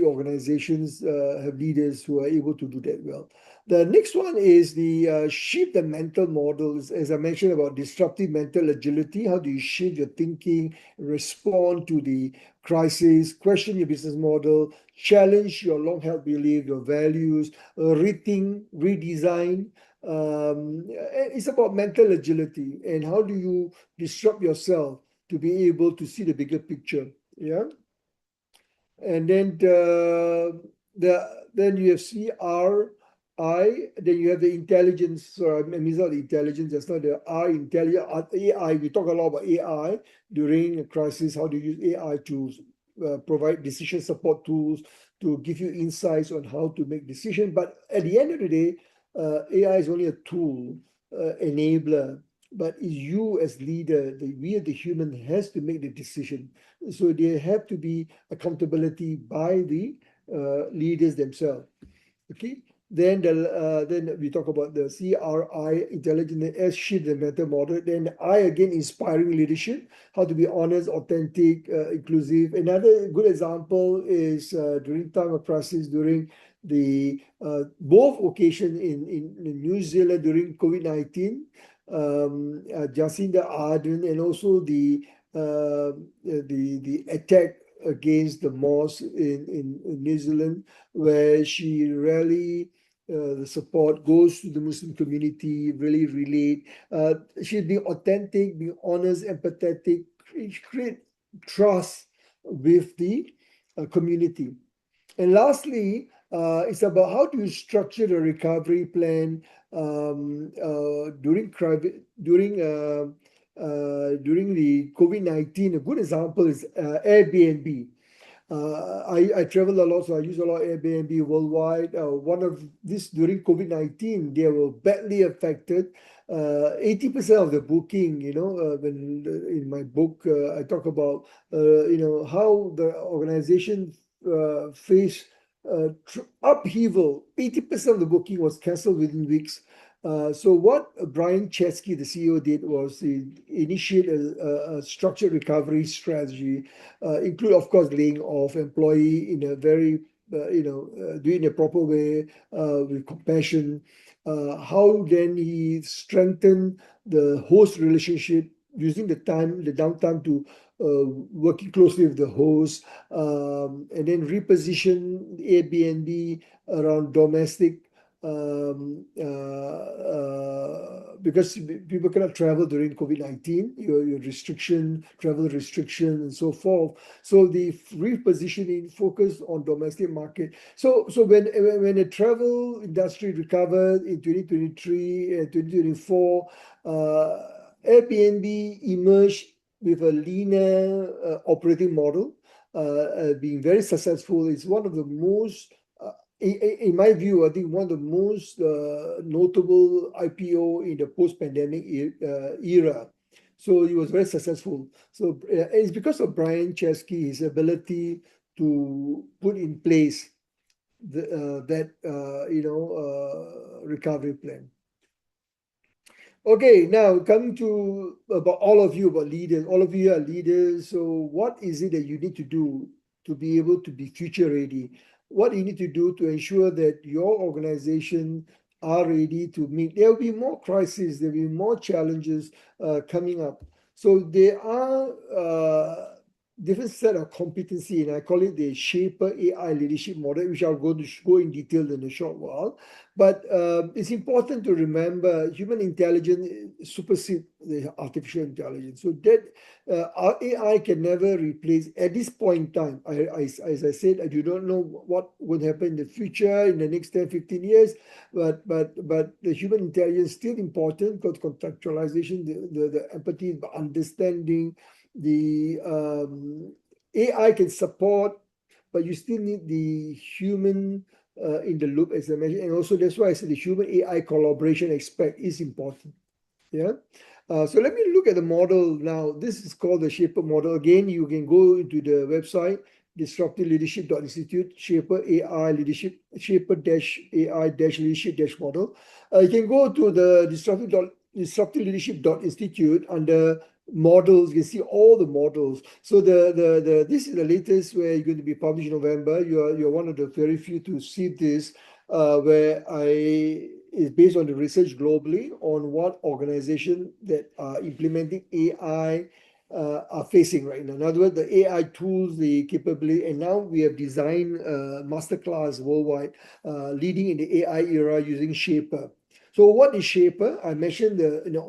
organizations have leaders who are able to do that well. The next one is the shift the mental models, as I mentioned about disruptive mental agility. How do you shift your thinking, respond to the crisis, question your business model, challenge your long-held belief, your values, rethink, redesign, It's about mental agility and how do you disrupt yourself to be able to see the bigger picture. Yeah. And then then you have CRI, then you have the intelligence. So I mean, not the intelligence, just not the R intelligence, AI. We talk a lot about AI during a crisis. How do you use AI to provide decision support tools to give you insights on how to make decisions? But at the end of the day, AI is only a tool, enabler. But it's you as leader, we as the human has to make the decision. So there have to be accountability by the leaders themselves. Okay. Then we talk about the CRI, intelligent S shift the meta model. Then I again inspiring leadership, how to be honest, authentic, inclusive. Another good example is during time of crisis, during the both occasions in New Zealand during COVID-19, Jacinda Ardern, and also the attack against the mosque in New Zealand, where she rallied the support, goes to the Muslim community, really relate. She's being authentic, being honest, empathetic, create trust with the community. And lastly, it's about how do you structure the recovery plan during the COVID-19. A good example is Airbnb. I travel a lot, so I use a lot of Airbnb worldwide. One of this during COVID-19, they were badly affected. 80% of the booking, when in my book, I talk about, how the organization faced upheaval. 80% of the booking was canceled within weeks. So what Brian Chesky, the CEO, did was he initiate a structured recovery strategy, include, of course, laying off employee in a very, doing a proper way with compassion. How then he strengthened the host relationship using the downtime to working closely with the host, and then reposition Airbnb around domestic because people cannot travel during COVID-19, your travel restriction, and so forth. So the repositioning focus on domestic market. So when the travel industry recovered in 2023 and 2024, Airbnb emerged with a leaner operating model, being very successful. It's one of the most in my view, I think one of the most notable IPO in the post-pandemic era. So it was very successful. So it's because of Brian Chesky, his ability to put in place that recovery plan. Okay, now coming to about all of you, about leaders. All of you are leaders. So what is it that you need to do to be able to be future ready? What do you need to do to ensure that your organization are ready to meet? There will be more crises, there will be more challenges coming up. So there are different set of competency, and I call it the Shaper AI leadership model, which I'll go in detail in a short while. But it's important to remember human intelligence supersedes the artificial intelligence. So that our AI can never replace, at this point in time, as I said, I do not know what would happen in the future, in the next 10, 15 years, but the human intelligence is still important because contextualization, the empathy, the understanding, the AI can support, but you still need the human in the loop, as I mentioned. And also that's why I said the human AI collaboration aspect is important. Yeah. So let me look at the model now. This is called the Shaper model. Again, you can go into the website, disruptiveleadership.institute, Shaper AI leadership, Shaper-AI-leadership-model. You can go to the disruptiveleadership.institute under models. You can see all the models. So this is the latest where you're going to be published in November. You're one of the very few to see this, where is based on the research globally on what organizations that are implementing AI are facing right now. In other words, the AI tools, the capability, and now we have designed masterclass worldwide, leading in the AI era using Shaper. So what is Shaper? I mentioned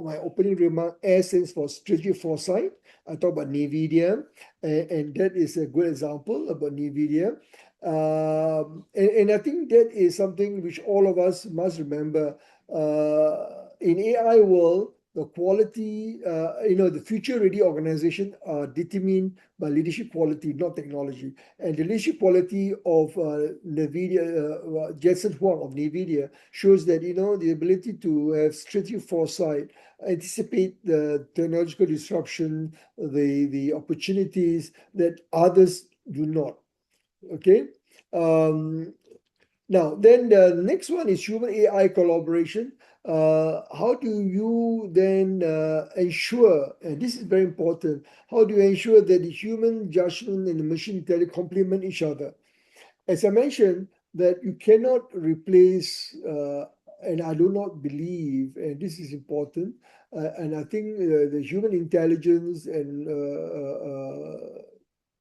my opening remark, S stands for strategic foresight. I talk about NVIDIA, and that is a good example about NVIDIA. And I think that is something which all of us must remember. In AI world, the quality, the future-ready organization are determined by leadership quality, not technology. And the leadership quality of NVIDIA, Jensen Huang of NVIDIA, shows that, the ability to have strategic foresight, anticipate the technological disruption, the opportunities that others do not. Okay. Now, then the next one is human AI collaboration. How do you then ensure, and this is very important, how do you ensure that the human judgment and the machine intelligence complement each other? As I mentioned, that you cannot replace, and I do not believe, and this is important, and I think the human intelligence and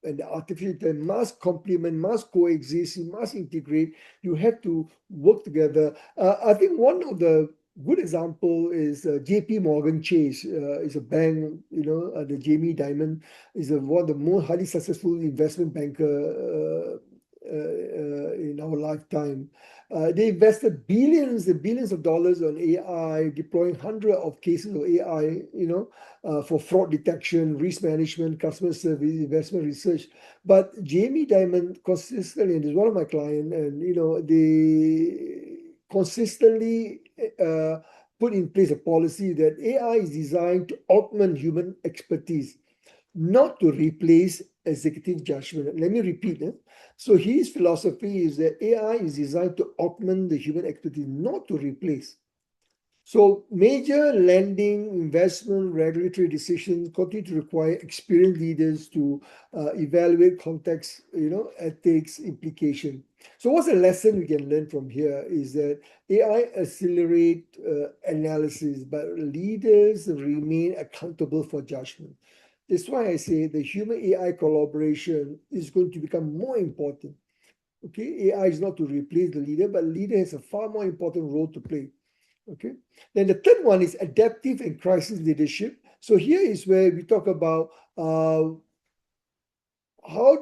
the artificial intelligence must complement, must coexist, must integrate. You have to work together. I think one of the good example is JP Morgan Chase is a bank, the Jamie Dimon is one of the most highly successful investment banker in our lifetime. They invested billions and billions of dollars on AI, deploying hundreds of cases of AI, for fraud detection, risk management, customer service, investment research. But Jamie Dimon consistently, and is one of my clients, and they consistently put in place a policy that AI is designed to augment human expertise, not to replace executive judgment. Let me repeat it. So his philosophy is that AI is designed to augment the human expertise, not to replace. So major lending, investment, regulatory decisions continue to require experienced leaders to evaluate context, ethics, implication. So what's the lesson we can learn from here is that AI accelerate analysis, but leaders remain accountable for judgment. That's why I say the human AI collaboration is going to become more important. Okay, AI is not to replace the leader, but leader has a far more important role to play. Okay, then the third one is adaptive and crisis leadership. So here is where we talk about how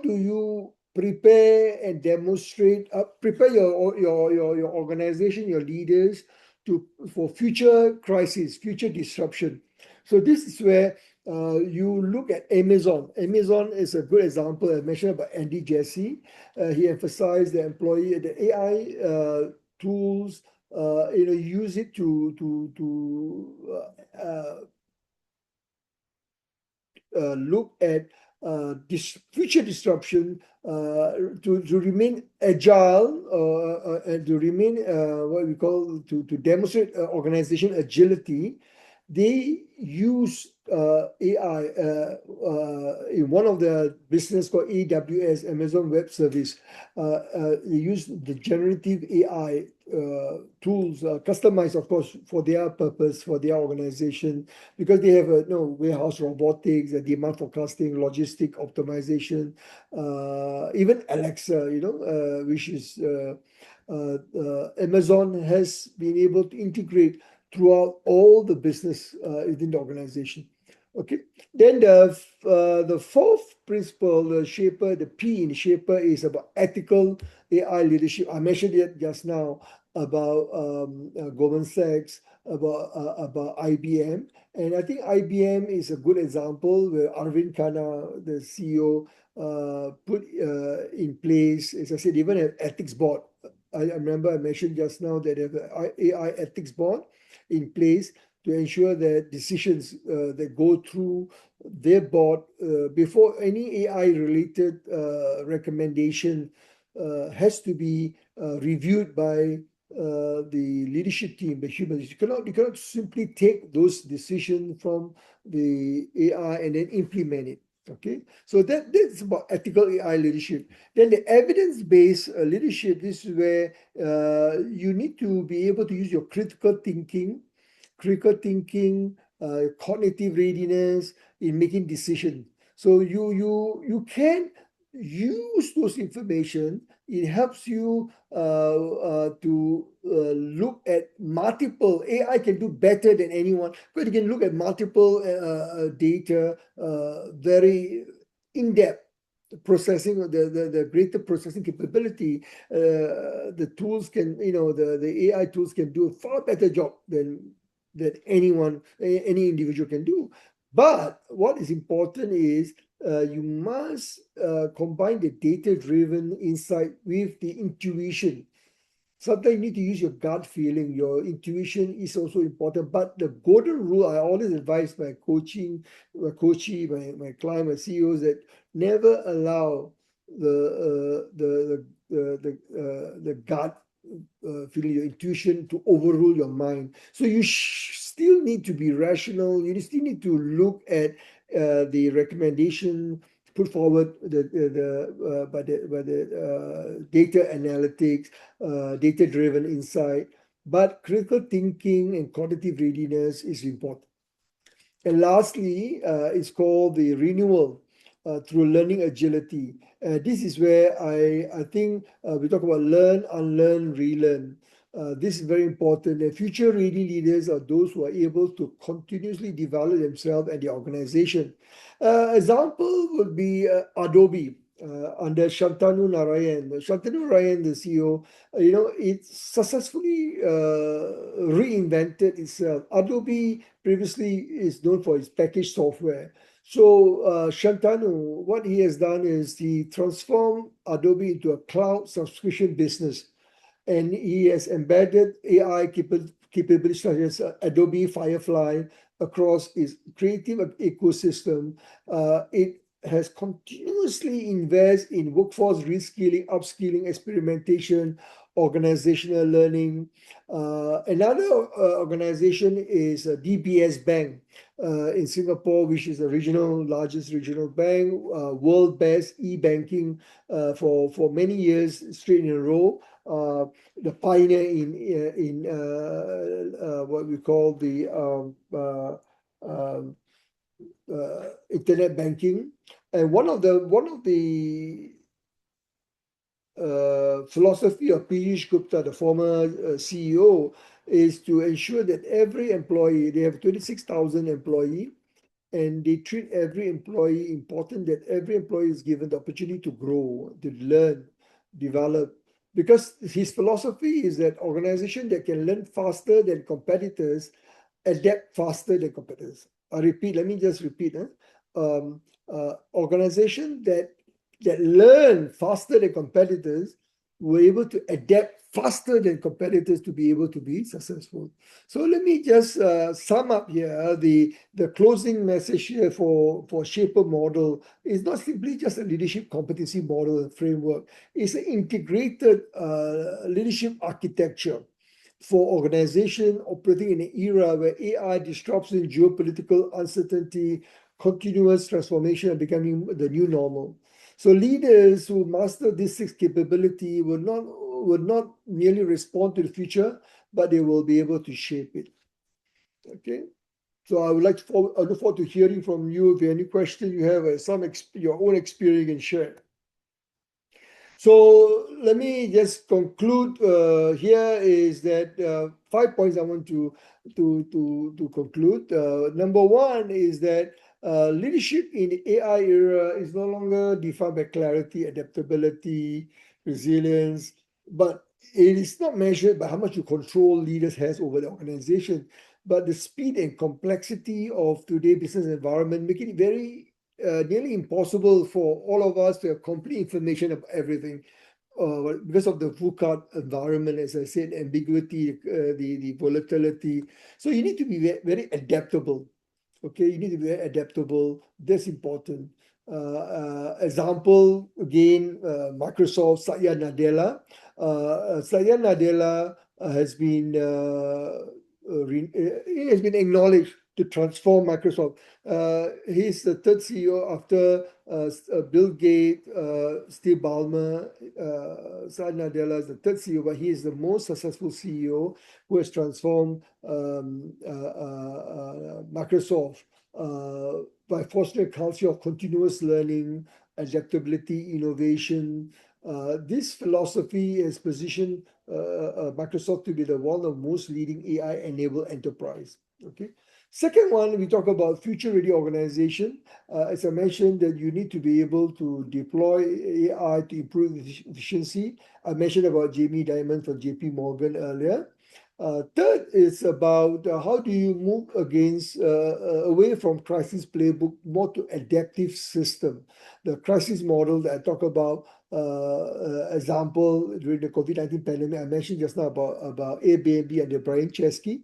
do you prepare and demonstrate, prepare your organization, your leaders for future crisis, future disruption. So this is where you look at Amazon. Amazon is a good example. I mentioned about Andy Jassy. He emphasized the AI tools. Use it to look at future disruption, to remain agile, and to remain what we call to demonstrate organization agility. They use AI in one of the business called AWS, Amazon Web Service. They use the generative AI tools, customized, of course, for their purpose, for their organization, because they have warehouse robotics, demand forecasting, logistic optimization, even Alexa, which is Amazon has been able to integrate throughout all the business within the organization. Okay, then the fourth principle, the Shaper, the P in Shaper is about ethical AI leadership. I mentioned it just now about Goldman Sachs, about IBM, and I think IBM is a good example where Arvind Khanna, the CEO, put in place, as I said, even an ethics board. I remember I mentioned just now that they have an AI ethics board in place to ensure that decisions that go through their board before any AI-related recommendation has to be reviewed by the leadership team, the humans. You cannot simply take those decisions from the AI and then implement it. Okay, so that's about ethical AI leadership. Then the evidence-based leadership, this is where you need to be able to use your critical thinking, cognitive readiness in making decisions. So you can use those information. It helps you to look at multiple. AI can do better than anyone, but it can look at multiple data, very in-depth processing, the greater processing capability. The tools can, the AI tools can do a far better job than anyone, any individual can do. But what is important is you must combine the data-driven insight with the intuition. Sometimes you need to use your gut feeling. Your intuition is also important. But the golden rule, I always advise my coachee, my client, my CEOs, that never allow the gut feeling, your intuition, to overrule your mind. So you still need to be rational. You still need to look at the recommendation put forward by the data analytics, data-driven insight. But critical thinking and cognitive readiness is important. And lastly, it's called the renewal through learning agility. This is where I think we talk about learn, unlearn, relearn. This is very important. And future-ready leaders are those who are able to continuously develop themselves and the organization. Example would be Adobe. Under Shantanu Narayan. Shantanu Narayan, the CEO, it successfully reinvented itself. Adobe previously is known for its packaged software. So Shantanu, what he has done is he transformed Adobe into a cloud subscription business. And he has embedded AI capabilities such as Adobe Firefly across its creative ecosystem. It has continuously invested in workforce reskilling, upskilling, experimentation, organizational learning. Another organization is DBS Bank in Singapore, which is the largest regional bank, world best e-banking for many years straight in a row. The pioneer in what we call the internet banking. And one of the philosophy of Piyush Gupta, the former CEO, is to ensure that every employee, they have 26,000 employees, and they treat every employee important, that every employee is given the opportunity to grow, to learn, develop. Because his philosophy is that organization that can learn faster than competitors adapt faster than competitors. Let me just repeat. Organization that learn faster than competitors were able to adapt faster than competitors to be able to be successful. So let me just sum up here. The closing message here for Shaper model is not simply just a leadership competency model and framework. It's an integrated leadership architecture for organization operating in an era where AI disrupts in geopolitical uncertainty, continuous transformation, and becoming the new normal. So leaders who master this six capability will not merely respond to the future, but they will be able to shape it. Okay. So I look forward to hearing from you. If you have any questions you have, your own experience you can share. So let me just conclude here is that 5 points I want to conclude. Number one is that leadership in the AI era is no longer defined by clarity, adaptability, resilience, but it is not measured by how much control leaders has over the organization, but the speed and complexity of today's business environment, making it very nearly impossible for all of us to have complete information about everything because of the VUCA environment, as I said, ambiguity, the volatility. So you need to be very adaptable. Okay, you need to be very adaptable. That's important. Example again, Microsoft, Satya Nadella. Satya Nadella has been acknowledged to transform Microsoft. He's the third CEO after Bill Gates, Steve Ballmer. Satya Nadella is the third CEO, but he is the most successful CEO who has transformed Microsoft by fostering a culture of continuous learning, adaptability, innovation. This philosophy has positioned Microsoft to be one of the most leading AI-enabled enterprise. Okay. Second one, we talk about future-ready organization. As I mentioned, that you need to be able to deploy AI to improve efficiency. I mentioned about Jamie Dimon from JP Morgan earlier. Third is about how do you move away from crisis playbook more to adaptive system. The crisis model that I talk about, example during the COVID-19 pandemic, I mentioned just now about Airbnb and the Brian Chesky.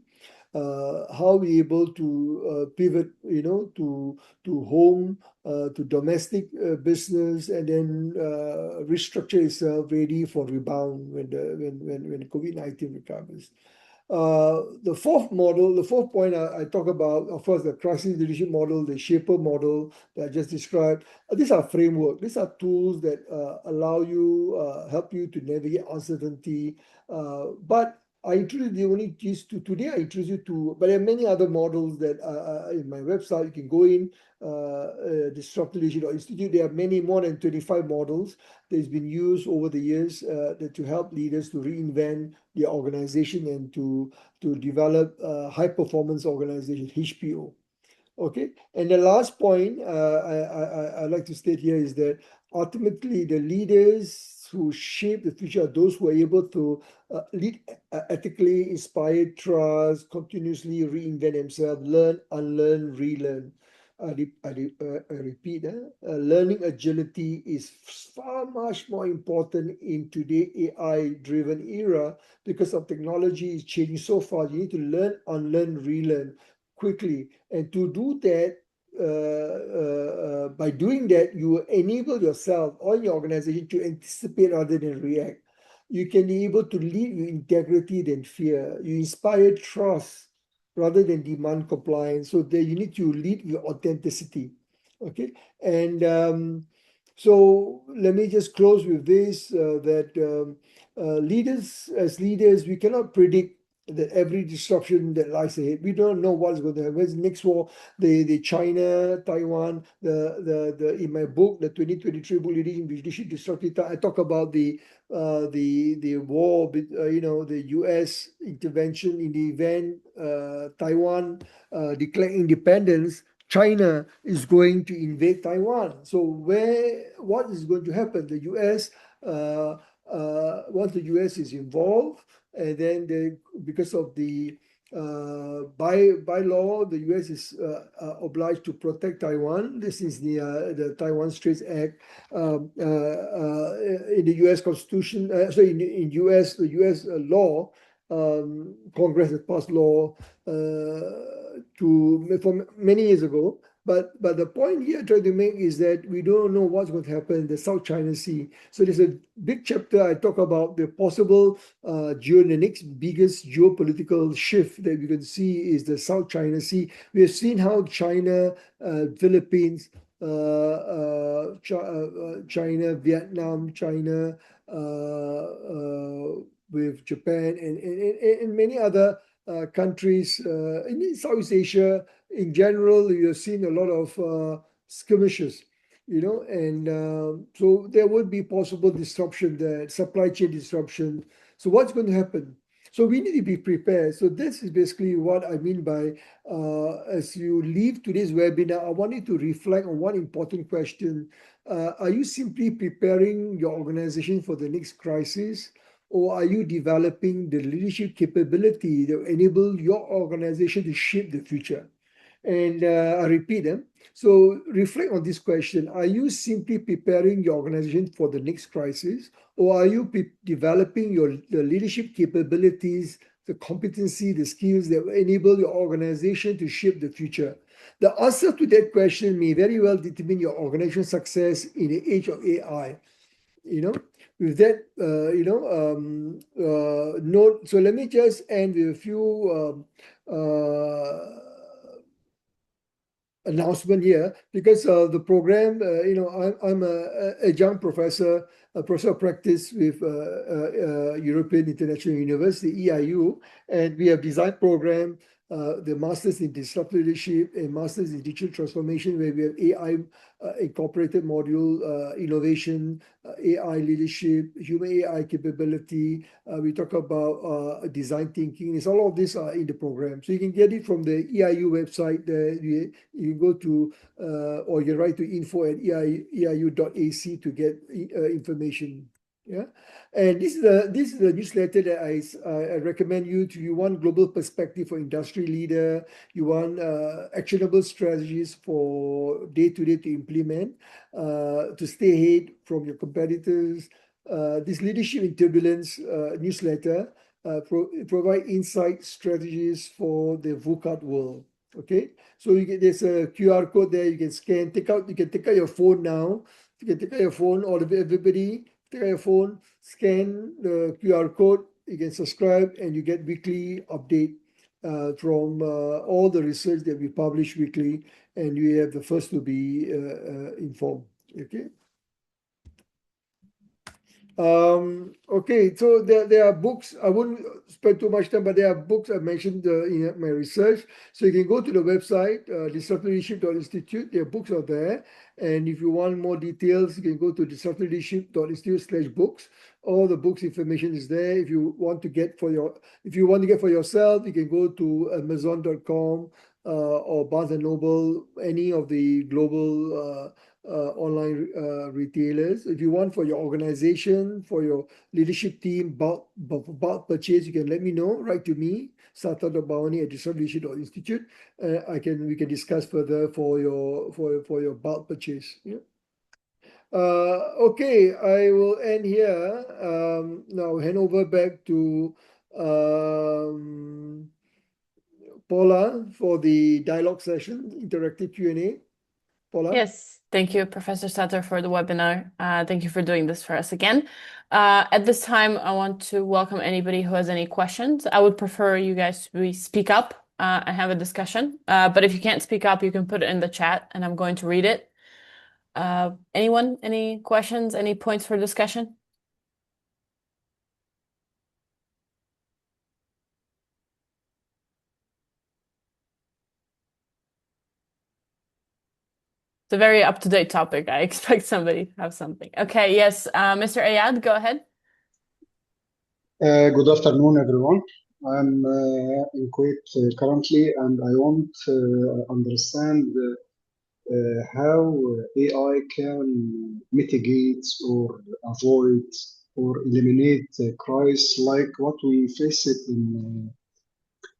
How we able to pivot, to home, to domestic business, and then restructure itself ready for rebound when COVID-19 recovers. The fourth point I talk about, of course, the crisis leadership model, the shaper model that I just described. These are framework. These are tools that allow you, help you to navigate uncertainty. But I introduced the only these two today. I introduced you to, but there are many other models that in my website. You can go in DisruptiveLeadership.Institute. There are many more than 25 models that has been used over the years to help leaders to reinvent their organization and to develop high performance organization, HPO. Okay, and the last point I like to state here is that ultimately the leaders who shape the future are those who are able to lead ethically, inspire trust, continuously reinvent themselves, learn, unlearn, relearn. I repeat, learning agility is far much more important in today's AI-driven era because of technology is changing so fast. You need to learn, unlearn, relearn quickly. And to do that, by doing that, you enable yourself or your organization to anticipate rather than react. You can be able to lead with integrity than fear. You inspire trust rather than demand compliance. So that you need to lead with authenticity. Okay, and so let me just close with this: as leaders, we cannot predict that every disruption that lies ahead. We don't know what's going to happen. Next war, the China, Taiwan, the in my book, the 2023 book, Leadership Disruptive, I talk about the war, the U.S. intervention in the event Taiwan declared independence. China is going to invade Taiwan. So what is going to happen? The U.S. Once the U.S. is involved, and then because of the by law, the U.S. is obliged to protect Taiwan. This is the Taiwan Straits Act in the U.S. Constitution. So in the U.S. law, Congress has passed law from many years ago. But the point here I try to make is that we don't know what's going to happen in the South China Sea. So there's a big chapter I talk about the possible the next biggest geopolitical shift that we can see is the South China Sea. We have seen how China, Philippines, China, Vietnam, China, with Japan and many other countries in Southeast Asia in general, you have seen a lot of skirmishes, and so there would be possible disruption there, supply chain disruption. So what's going to happen? So we need to be prepared. So this is basically what I mean by as you leave today's webinar, I want you to reflect on one important question. Are you simply preparing your organization for the next crisis? Or are you developing the leadership capability that will enable your organization to shape the future? And I repeat them. So reflect on this question. Are you simply preparing your organization for the next crisis? Or are you developing the leadership capabilities, the competency, the skills that will enable your organization to shape the future? The answer to that question may very well determine your organization success in the age of AI. With that, note. So let me just end with a few announcement here because the program. I'm a adjunct professor, a professor of practice with European International University (EIU), and we have designed program the Masters in Disruptive Leadership and Masters in Digital Transformation, where we have AI incorporated module, innovation, AI leadership, human AI capability. We talk about design thinking. It's all of these are in the program. So you can get it from the EIU website. There you can go to, or you write to info@eiu.ac to get information. Yeah, and this is the newsletter that I recommend you to. You want global perspective for industry leader. You want actionable strategies for day-to-day to implement, to stay ahead from your competitors. This Leadership in Turbulence newsletter provide insight strategies for the VUCA world. Okay, so there's a QR code there you can scan. You can take out your phone now. You can take out your phone, all of everybody. Take out your phone, scan the QR code, you can subscribe, and you get weekly update from all the research that we publish weekly, and you have the first to be informed. Okay. Okay, so there are books. I won't spend too much time, but there are books I mentioned in my research. So you can go to the website, disruptiveleadership.institute. Their books are there. And if you want more details, you can go to disruptiveleadership.institute/books. All the books information is there. If you want to get for yourself, you can go to Amazon.com or Barnes and Noble, any of the global online retailers. If you want for your organization, for your leadership team, bulk purchase, you can let me know. Write to me, Sarthar.Bawani@disruptiveleadership.institute. We can discuss further for your bulk purchase. Yeah. Okay, I will end here. Now hand over back to Paula for the dialogue session, interactive Q&A. Paula? Yes, thank you, Professor Sutter, for the webinar. Thank you for doing this for us again. At this time, I want to welcome anybody who has any questions. I would prefer you guys to speak up and have a discussion. But if you can't speak up, you can put it in the chat and I'm going to read it. Anyone, any questions, any points for discussion? It's a very up-to-date topic. I expect somebody to have something. Okay, yes, Mr. Ayad, go ahead. Good afternoon, everyone. I'm in Kuwait currently, and I want to understand how AI can mitigate or avoid or eliminate crises like what we faced in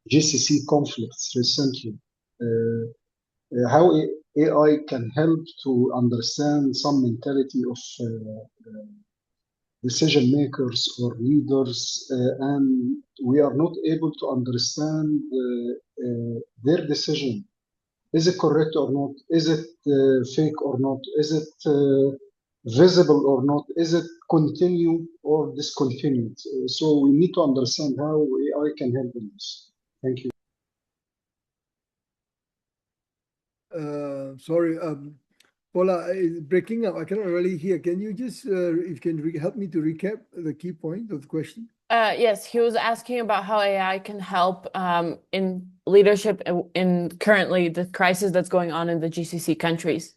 GCC conflicts recently. How AI can help to understand some mentality of decision makers or leaders, and we are not able to understand their decision. Is it correct or not? Is it fake or not? Is it visible or not? Is it continue or discontinued? So we need to understand how AI can help in this. Thank you. Sorry, Paula, it's breaking up. I cannot really hear. Can you just, if you can help me to recap the key point of the question? Yes, he was asking about how AI can help in leadership in currently the crisis that's going on in the GCC countries.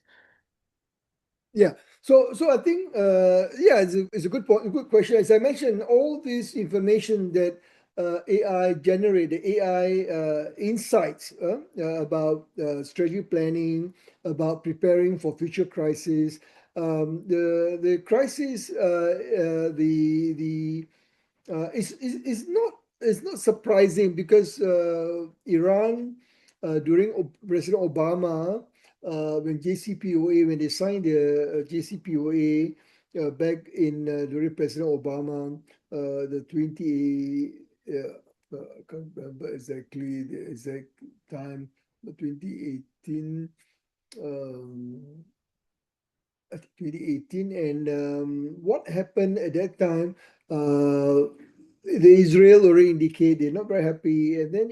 Yeah. So I think yeah, it's a good point, a good question. As I mentioned, all this information that AI generated, AI insights about strategy planning, about preparing for future crises. The crisis, it's not surprising because Iran during President Obama, when they signed the JCPOA back in during President Obama, the 20. I can't remember exactly the exact time, but 2018. I think 2018, and what happened at that time? The Israel already indicated they're not very happy, and then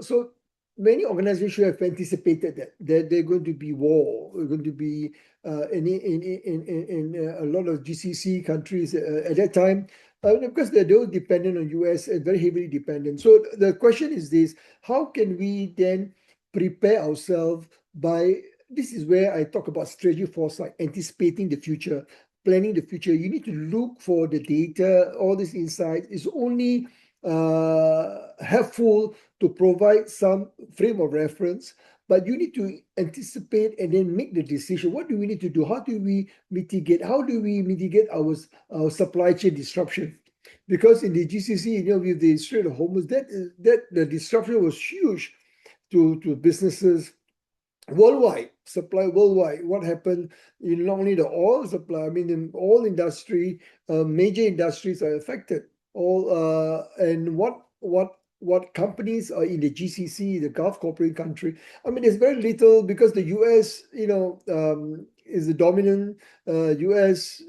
so many organizations have anticipated that there's going to be war, going to be in a lot of GCC countries at that time. Because they're dependent on US and very heavily dependent. So the question is this: how can we then prepare ourselves by? This is where I talk about strategy foresight, anticipating the future, planning the future. You need to look for the data. All this insight is only helpful to provide some frame of reference, but you need to anticipate and then make the decision. What do we need to do? How do we mitigate? How do we mitigate our supply chain disruption? Because in the GCC, with the Strait of Hormuz, that the disruption was huge to businesses worldwide, supply worldwide. What happened in not only the oil supply, I mean, in all industry, major industries are affected. And what companies are in the GCC, the Gulf cooperating country? I mean, there's very little because the US, is the dominant. US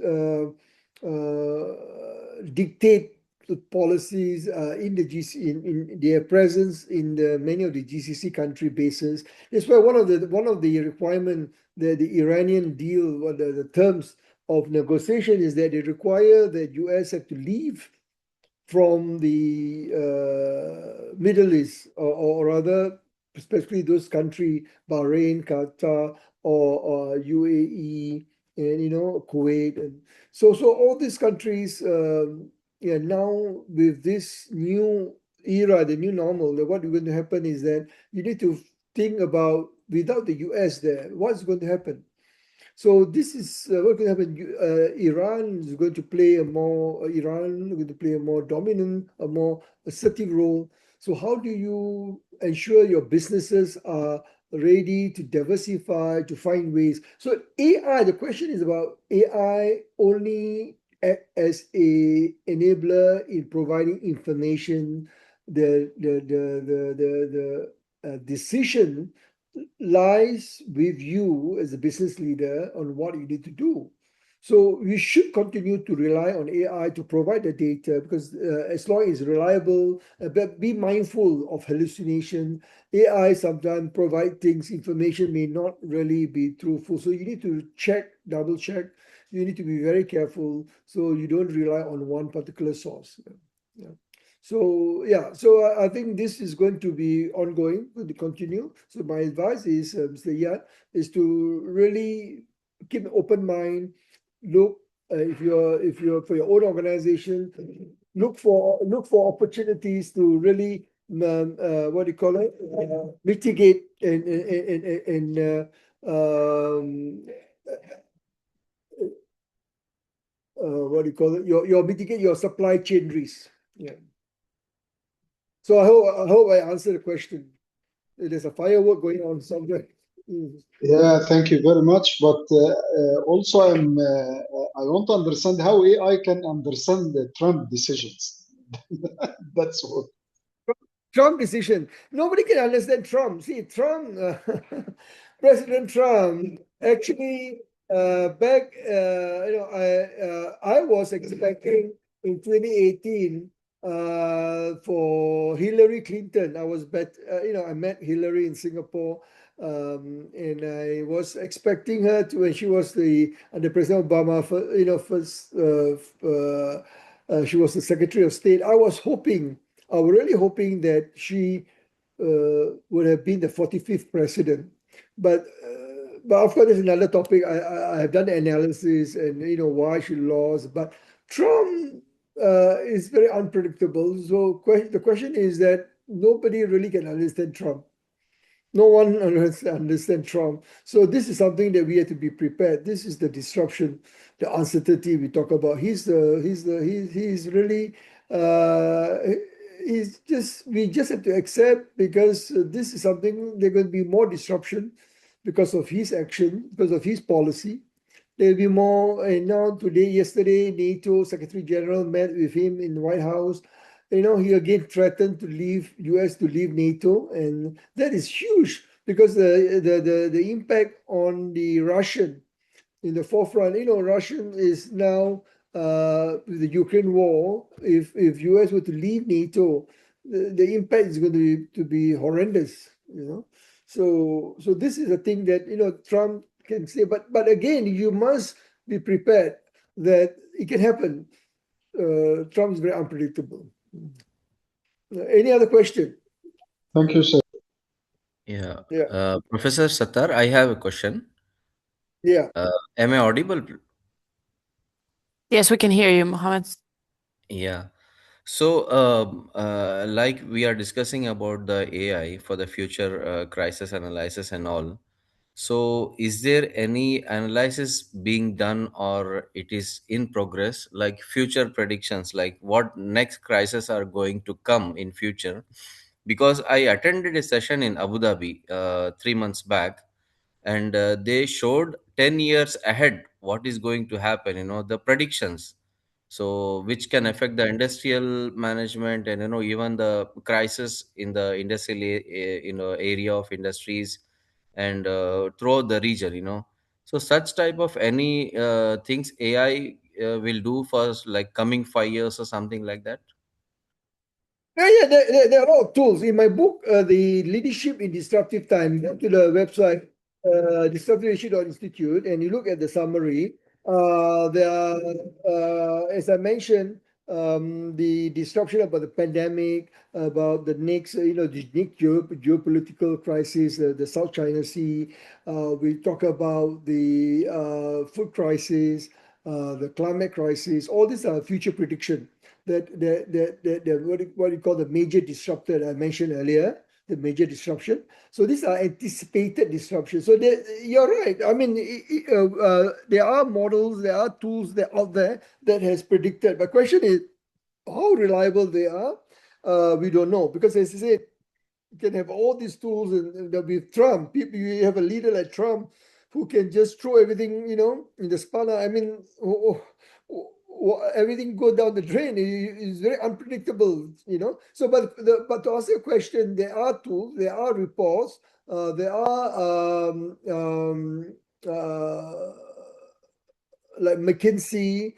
dictate the policies in the GC in their presence in many of the GCC country bases. That's why one of the requirement that the Iranian deal, or the terms of negotiation, is that they require that US have to leave from the Middle East, or rather, especially those countries, Bahrain, Qatar, or UAE, and Kuwait, and so all these countries. Now with this new era, the new normal, what is going to happen is that you need to think about, without the US there, what's going to happen. So this is what's going to happen. Iran is going to play a more dominant, a more assertive role. So how do you ensure your businesses are ready to diversify, to find ways? So AI, the question is about AI only as a enabler in providing information. The decision lies with you as a business leader on what you need to do. So we should continue to rely on AI to provide the data, because as long as it's reliable, but be mindful of hallucination. AI sometimes provide things, information may not really be truthful. So you need to check, double check. You need to be very careful so you don't rely on one particular source. Yeah. So I think this is going to be ongoing, going to continue. So my advice is, Mr. Yat, is to really keep an open mind. Look, if you're for your own organization, look for opportunities to really mitigate and mitigate your supply chain risk. Yeah. So I hope I answered the question. There's a firework going on somewhere. Yeah, thank you very much. But also, I want to understand how AI can understand the Trump decisions. That's all. Trump decision. Nobody can understand Trump. See, Trump, President Trump, actually, back, I was expecting in 2018 for Hillary Clinton. I met Hillary in Singapore, and I was expecting her to, when she was under President Obama, she was the Secretary of State. I was really hoping that she would have been the 45th president. But of course, there's another topic. I have done the analysis and why she lost. But Trump is very unpredictable. So the question is that nobody really can understand Trump. No one understands Trump. So this is something that we have to be prepared. This is the disruption, the uncertainty we talk about. We just have to accept, because this is something, there's going to be more disruption because of his action, because of his policy. There'll be more. And now yesterday, NATO Secretary General met with him in the White House. He again threatened US to leave NATO, and that is huge, because the impact on the Russian in the forefront. Russian is now with the Ukraine war. If US were to leave NATO, the impact is going to be horrendous. So this is a thing that Trump can say, but again, you must be prepared that it can happen. Trump is very unpredictable. Any other question? Thank you, sir. Yeah. Yeah, Professor Sattar, I have a question. yeah. Am I audible? Yes, we can hear you, Mohammed. Yeah. So, like we are discussing about the AI for the future crisis analysis and all. So, is there any analysis being done or it is in progress, like future predictions, like what next crisis are going to come in future? Because I attended a session in Abu Dhabi 3 months back, and they showed 10 years ahead what is going to happen. The predictions, so which can affect the industrial management and even the crisis in the industrial area of industries and throughout the region. So such type of any things AI will do for us, like coming 5 years or something like that. Yeah, there are a lot of tools. In my book, The Leadership in Disruptive Time, go to the website, disruptiveleadership.institute, and you look at the summary. There are, as I mentioned, the disruption about the pandemic, about the next, the next geopolitical crisis, the South China Sea. We talk about the food crisis, the climate crisis. All these are future prediction that what you call the major disruptor that I mentioned earlier, the major disruption. So these are anticipated disruptions. So you're right. I mean, there are models, there are tools that out there that has predicted. But question is, how reliable they are? We don't know, because as I said, you can have all these tools, and with Trump, you have a leader like Trump who can just throw everything, in the spanner. I mean, everything go down the drain. It's very unpredictable, So, but to answer your question, there are tools, there are reports, there are like McKinsey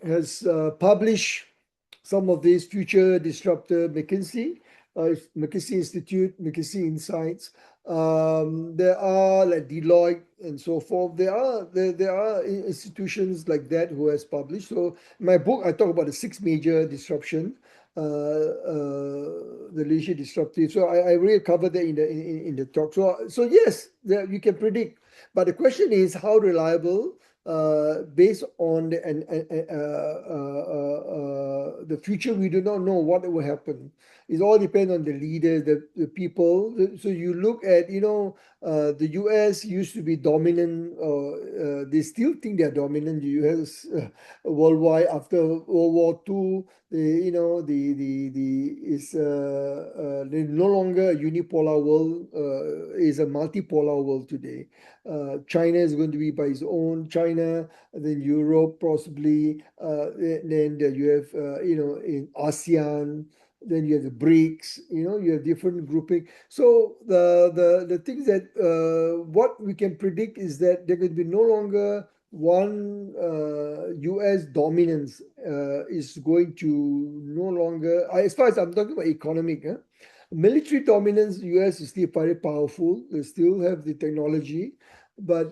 has published some of these future disruptor. McKinsey Institute, McKinsey Insights. There are like Deloitte and so forth. There are institutions like that who has published. So in my book, I talk about the 6 major disruption, the leadership disruptive. So I really cover that in the talk. So yes, you can predict, but the question is how reliable, based on the future. We do not know what will happen. It all depends on the leaders, the people. So you look at, the US used to be dominant. They still think they're dominant. The US worldwide after World War II. They're no longer a unipolar world. Is a multipolar world today. China is going to be by its own. China, then Europe possibly. Then you have in ASEAN. Then you have the BRICS. You have different grouping. So the things that what we can predict is that there could be no longer one US dominance is going to no longer, as far as I'm talking about economic, military dominance. US is still very powerful. They still have the technology, but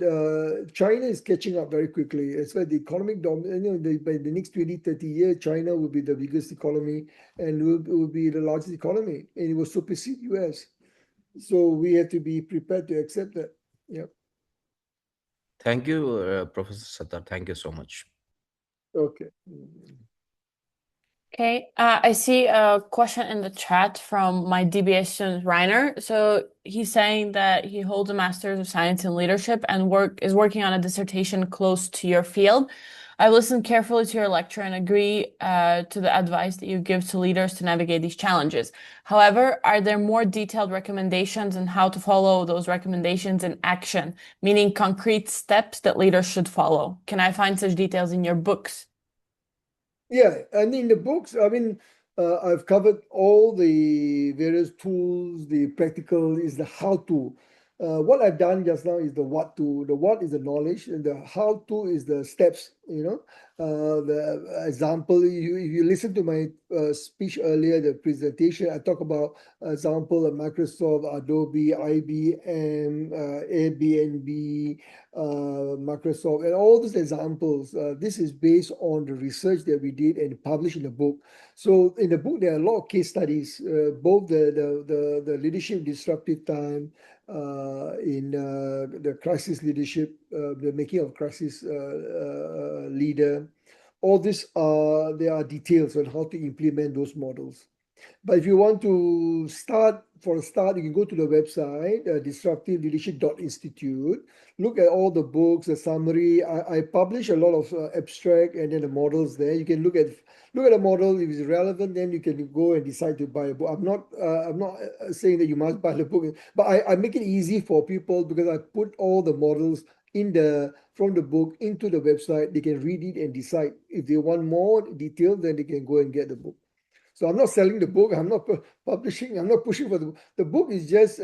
China is catching up very quickly. As far as the economic dominance, by the next 20, 30 years, China will be the biggest economy and will be the largest economy, and it will supersede US. So we have to be prepared to accept that. Yeah. Thank you, Professor Sattar. Thank you so much. Okay. Okay, I see a question in the chat from my DBA student Reiner. So he's saying that he holds a Master's of Science in Leadership and is working on a dissertation close to your field. I listened carefully to your lecture and agree to the advice that you give to leaders to navigate these challenges. However, are there more detailed recommendations on how to follow those recommendations in action, meaning concrete steps that leaders should follow? Can I find such details in your books? Yeah, and in the books, I mean, I've covered all the various tools. The practical is the how-to. What I've done just now is the what to. The what is the knowledge, and the how-to is the steps The example, if you listen to my speech earlier, the presentation, I talk about example of Microsoft, Adobe, IBM, Airbnb, Microsoft, and all these examples. This is based on the research that we did and published in the book. So in the book, there are a lot of case studies, both the leadership disruptive time, in the crisis leadership, the making of crisis leader. All this there are details on how to implement those models. But if you want to start, for a start, you can go to the website, disruptiveleadership.institute, look at all the books, the summary. I publish a lot of abstract and then the models there. You can look at the model. If it's relevant, then you can go and decide to buy a book. I'm not saying that you must buy the book, but I make it easy for people because I put all the models from the book into the website. They can read it and decide. If they want more detail, then they can go and get the book. So I'm not selling the book. I'm not publishing. I'm not pushing for the book. The book is just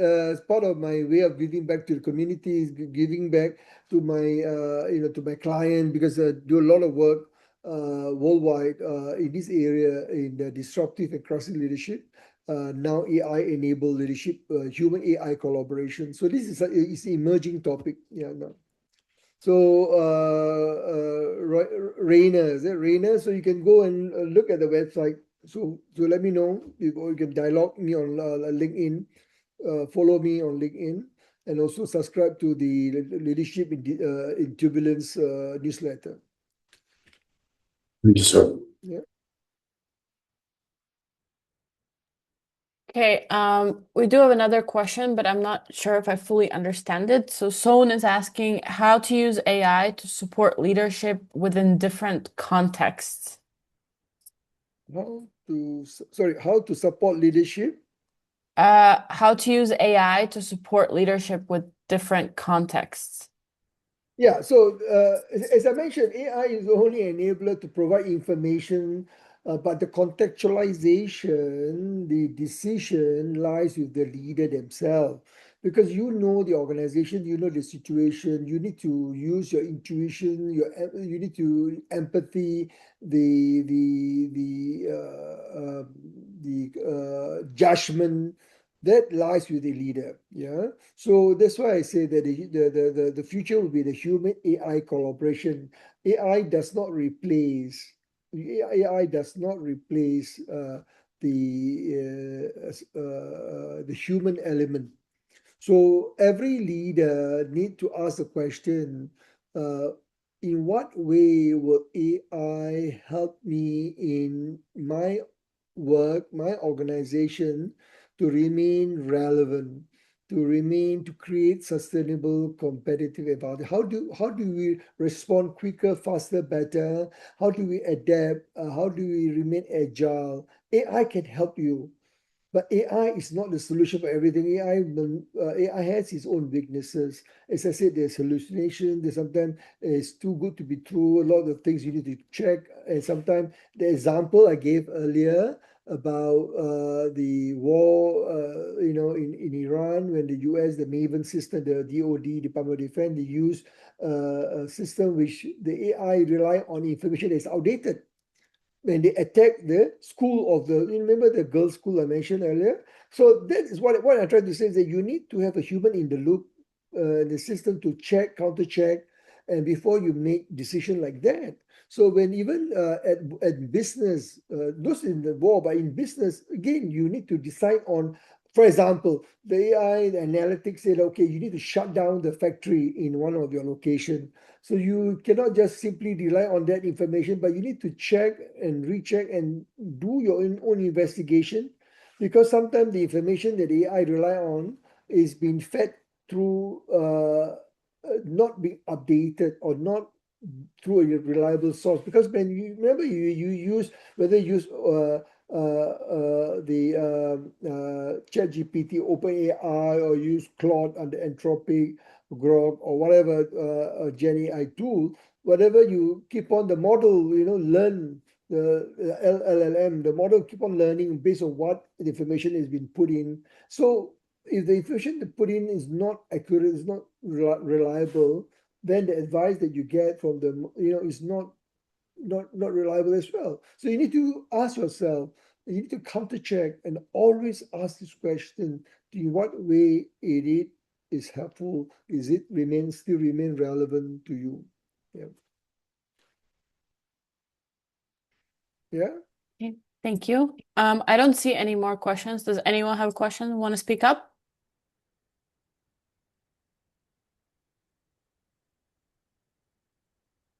part of my way of giving back to the community, giving back to my to my client, because I do a lot of work worldwide in this area in the disruptive and crisis leadership. Now AI-enabled leadership, human AI collaboration. So this is an emerging topic. Yeah. No. So Rainer, is it Rainer? So you can go and look at the website. So let me know. You can dialogue me on LinkedIn, follow me on LinkedIn, and also subscribe to the Leadership in Turbulence newsletter. Thank you, sir. Yeah. Okay, we do have another question, but I'm not sure if I fully understand it. So Sohn is asking how to use AI to support leadership within different contexts. How to support leadership? How to use AI to support leadership with different contexts. Yeah, so as I mentioned, AI is only an enabler to provide information, but the contextualization, the decision lies with the leader themselves. Because you know the organization, you know the situation, you need to use your intuition, you need to empathy, the judgment that lies with the leader. Yeah. So that's why I say that the future will be the human AI collaboration. AI does not replace the human element. So every leader need to ask the question, in what way will AI help me in my work, my organization, to remain relevant, to create sustainable competitive advantage? How do we respond quicker, faster, better? How do we adapt? How do we remain agile? AI can help you. But AI is not the solution for everything. AI has its own weaknesses. As I said, there's hallucination. There's sometimes it's too good to be true. A lot of things you need to check. And sometimes the example I gave earlier about the war, in Iran, when the US, the MAVEN system, the DoD, Department of Defense, they use a system which the AI rely on information that is outdated. When they attack the school of you remember the girls' school I mentioned earlier? So that is what I'm trying to say, is that you need to have a human in the loop, the system to check, counter check, and before you make decision like that. So when even at business, those in the war, but in business, again, you need to decide on, for example, the AI, the analytics said, okay, you need to shut down the factory in one of your location. So you cannot just simply rely on that information, but you need to check and recheck and do your own investigation, because sometimes the information that AI rely on is being fed through not being updated or not through a reliable source. Because when you remember, you use whether you use the ChatGPT, OpenAI, or use Claude under Anthropic, Grok, or whatever Gen AI tool, whatever you keep on the model, learn the LLM, the model keep on learning based on what the information has been put in. So if the information they put in is not accurate, is not reliable, then the advice that you get from them, is not reliable as well. So you need to ask yourself, you need to counter check and always ask this question: in what way it is helpful? Is it still remain relevant to you? Yeah. Yeah. Okay, thank you. I don't see any more questions. Does anyone have a question? Want to speak up?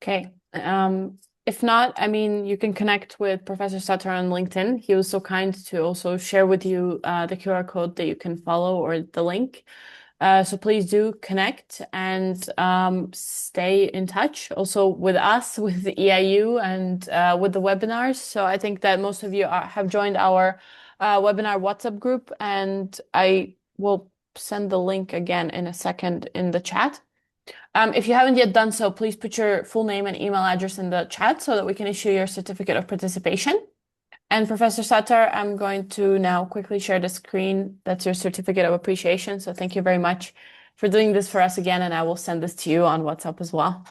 Okay. If not, I mean, you can connect with Professor Sutter on LinkedIn. He was so kind to also share with you the QR code that you can follow or the link. So please do connect and stay in touch also with us, with the EIU and with the webinars. So I think that most of you have joined our webinar WhatsApp group, and I will send the link again in a second in the chat. If you haven't yet done so, please put your full name and email address in the chat so that we can issue your certificate of participation. And Professor Sutter, I'm going to now quickly share the screen. That's your certificate of appreciation. So thank you very much for doing this for us again, and I will send this to you on WhatsApp as well.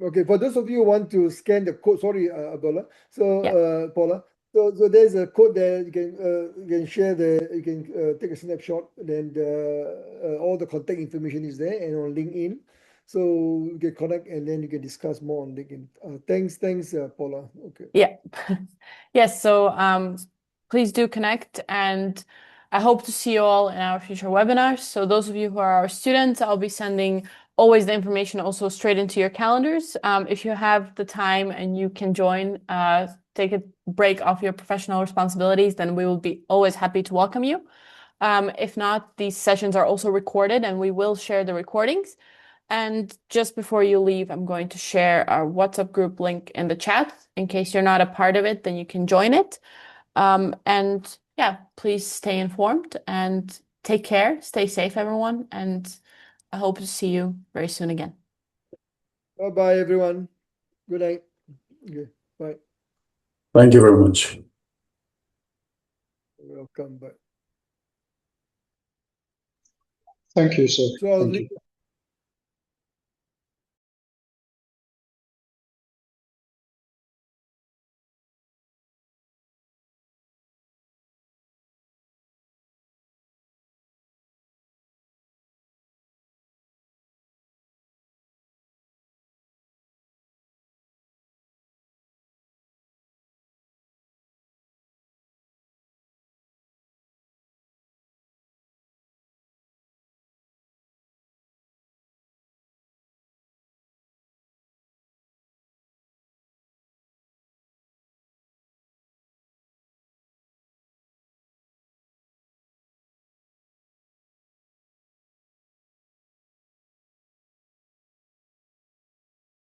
Okay, for those of you who want to scan the code, sorry, Abdullah. So, Yeah. Paula, so there's a code there. You can share you can take a snapshot, and all the contact information is there and on LinkedIn. So you can connect and then you can discuss more on LinkedIn. Thanks, Paula. Okay. Yeah. Yes, so please do connect, and I hope to see you all in our future webinars. So those of you who are our students, I'll be sending always the information also straight into your calendars. If you have the time and you can join, take a break off your professional responsibilities, then we will be always happy to welcome you. If not, these sessions are also recorded and we will share the recordings. And just before you leave, I'm going to share our WhatsApp group link in the chat. In case you're not a part of it, then you can join it. And yeah, please stay informed and take care. Stay safe, everyone. And I hope to see you very soon again. Bye-bye, everyone. Good night. Okay, bye. Thank you very much. Welcome back. Thank you, sir. So Thank you.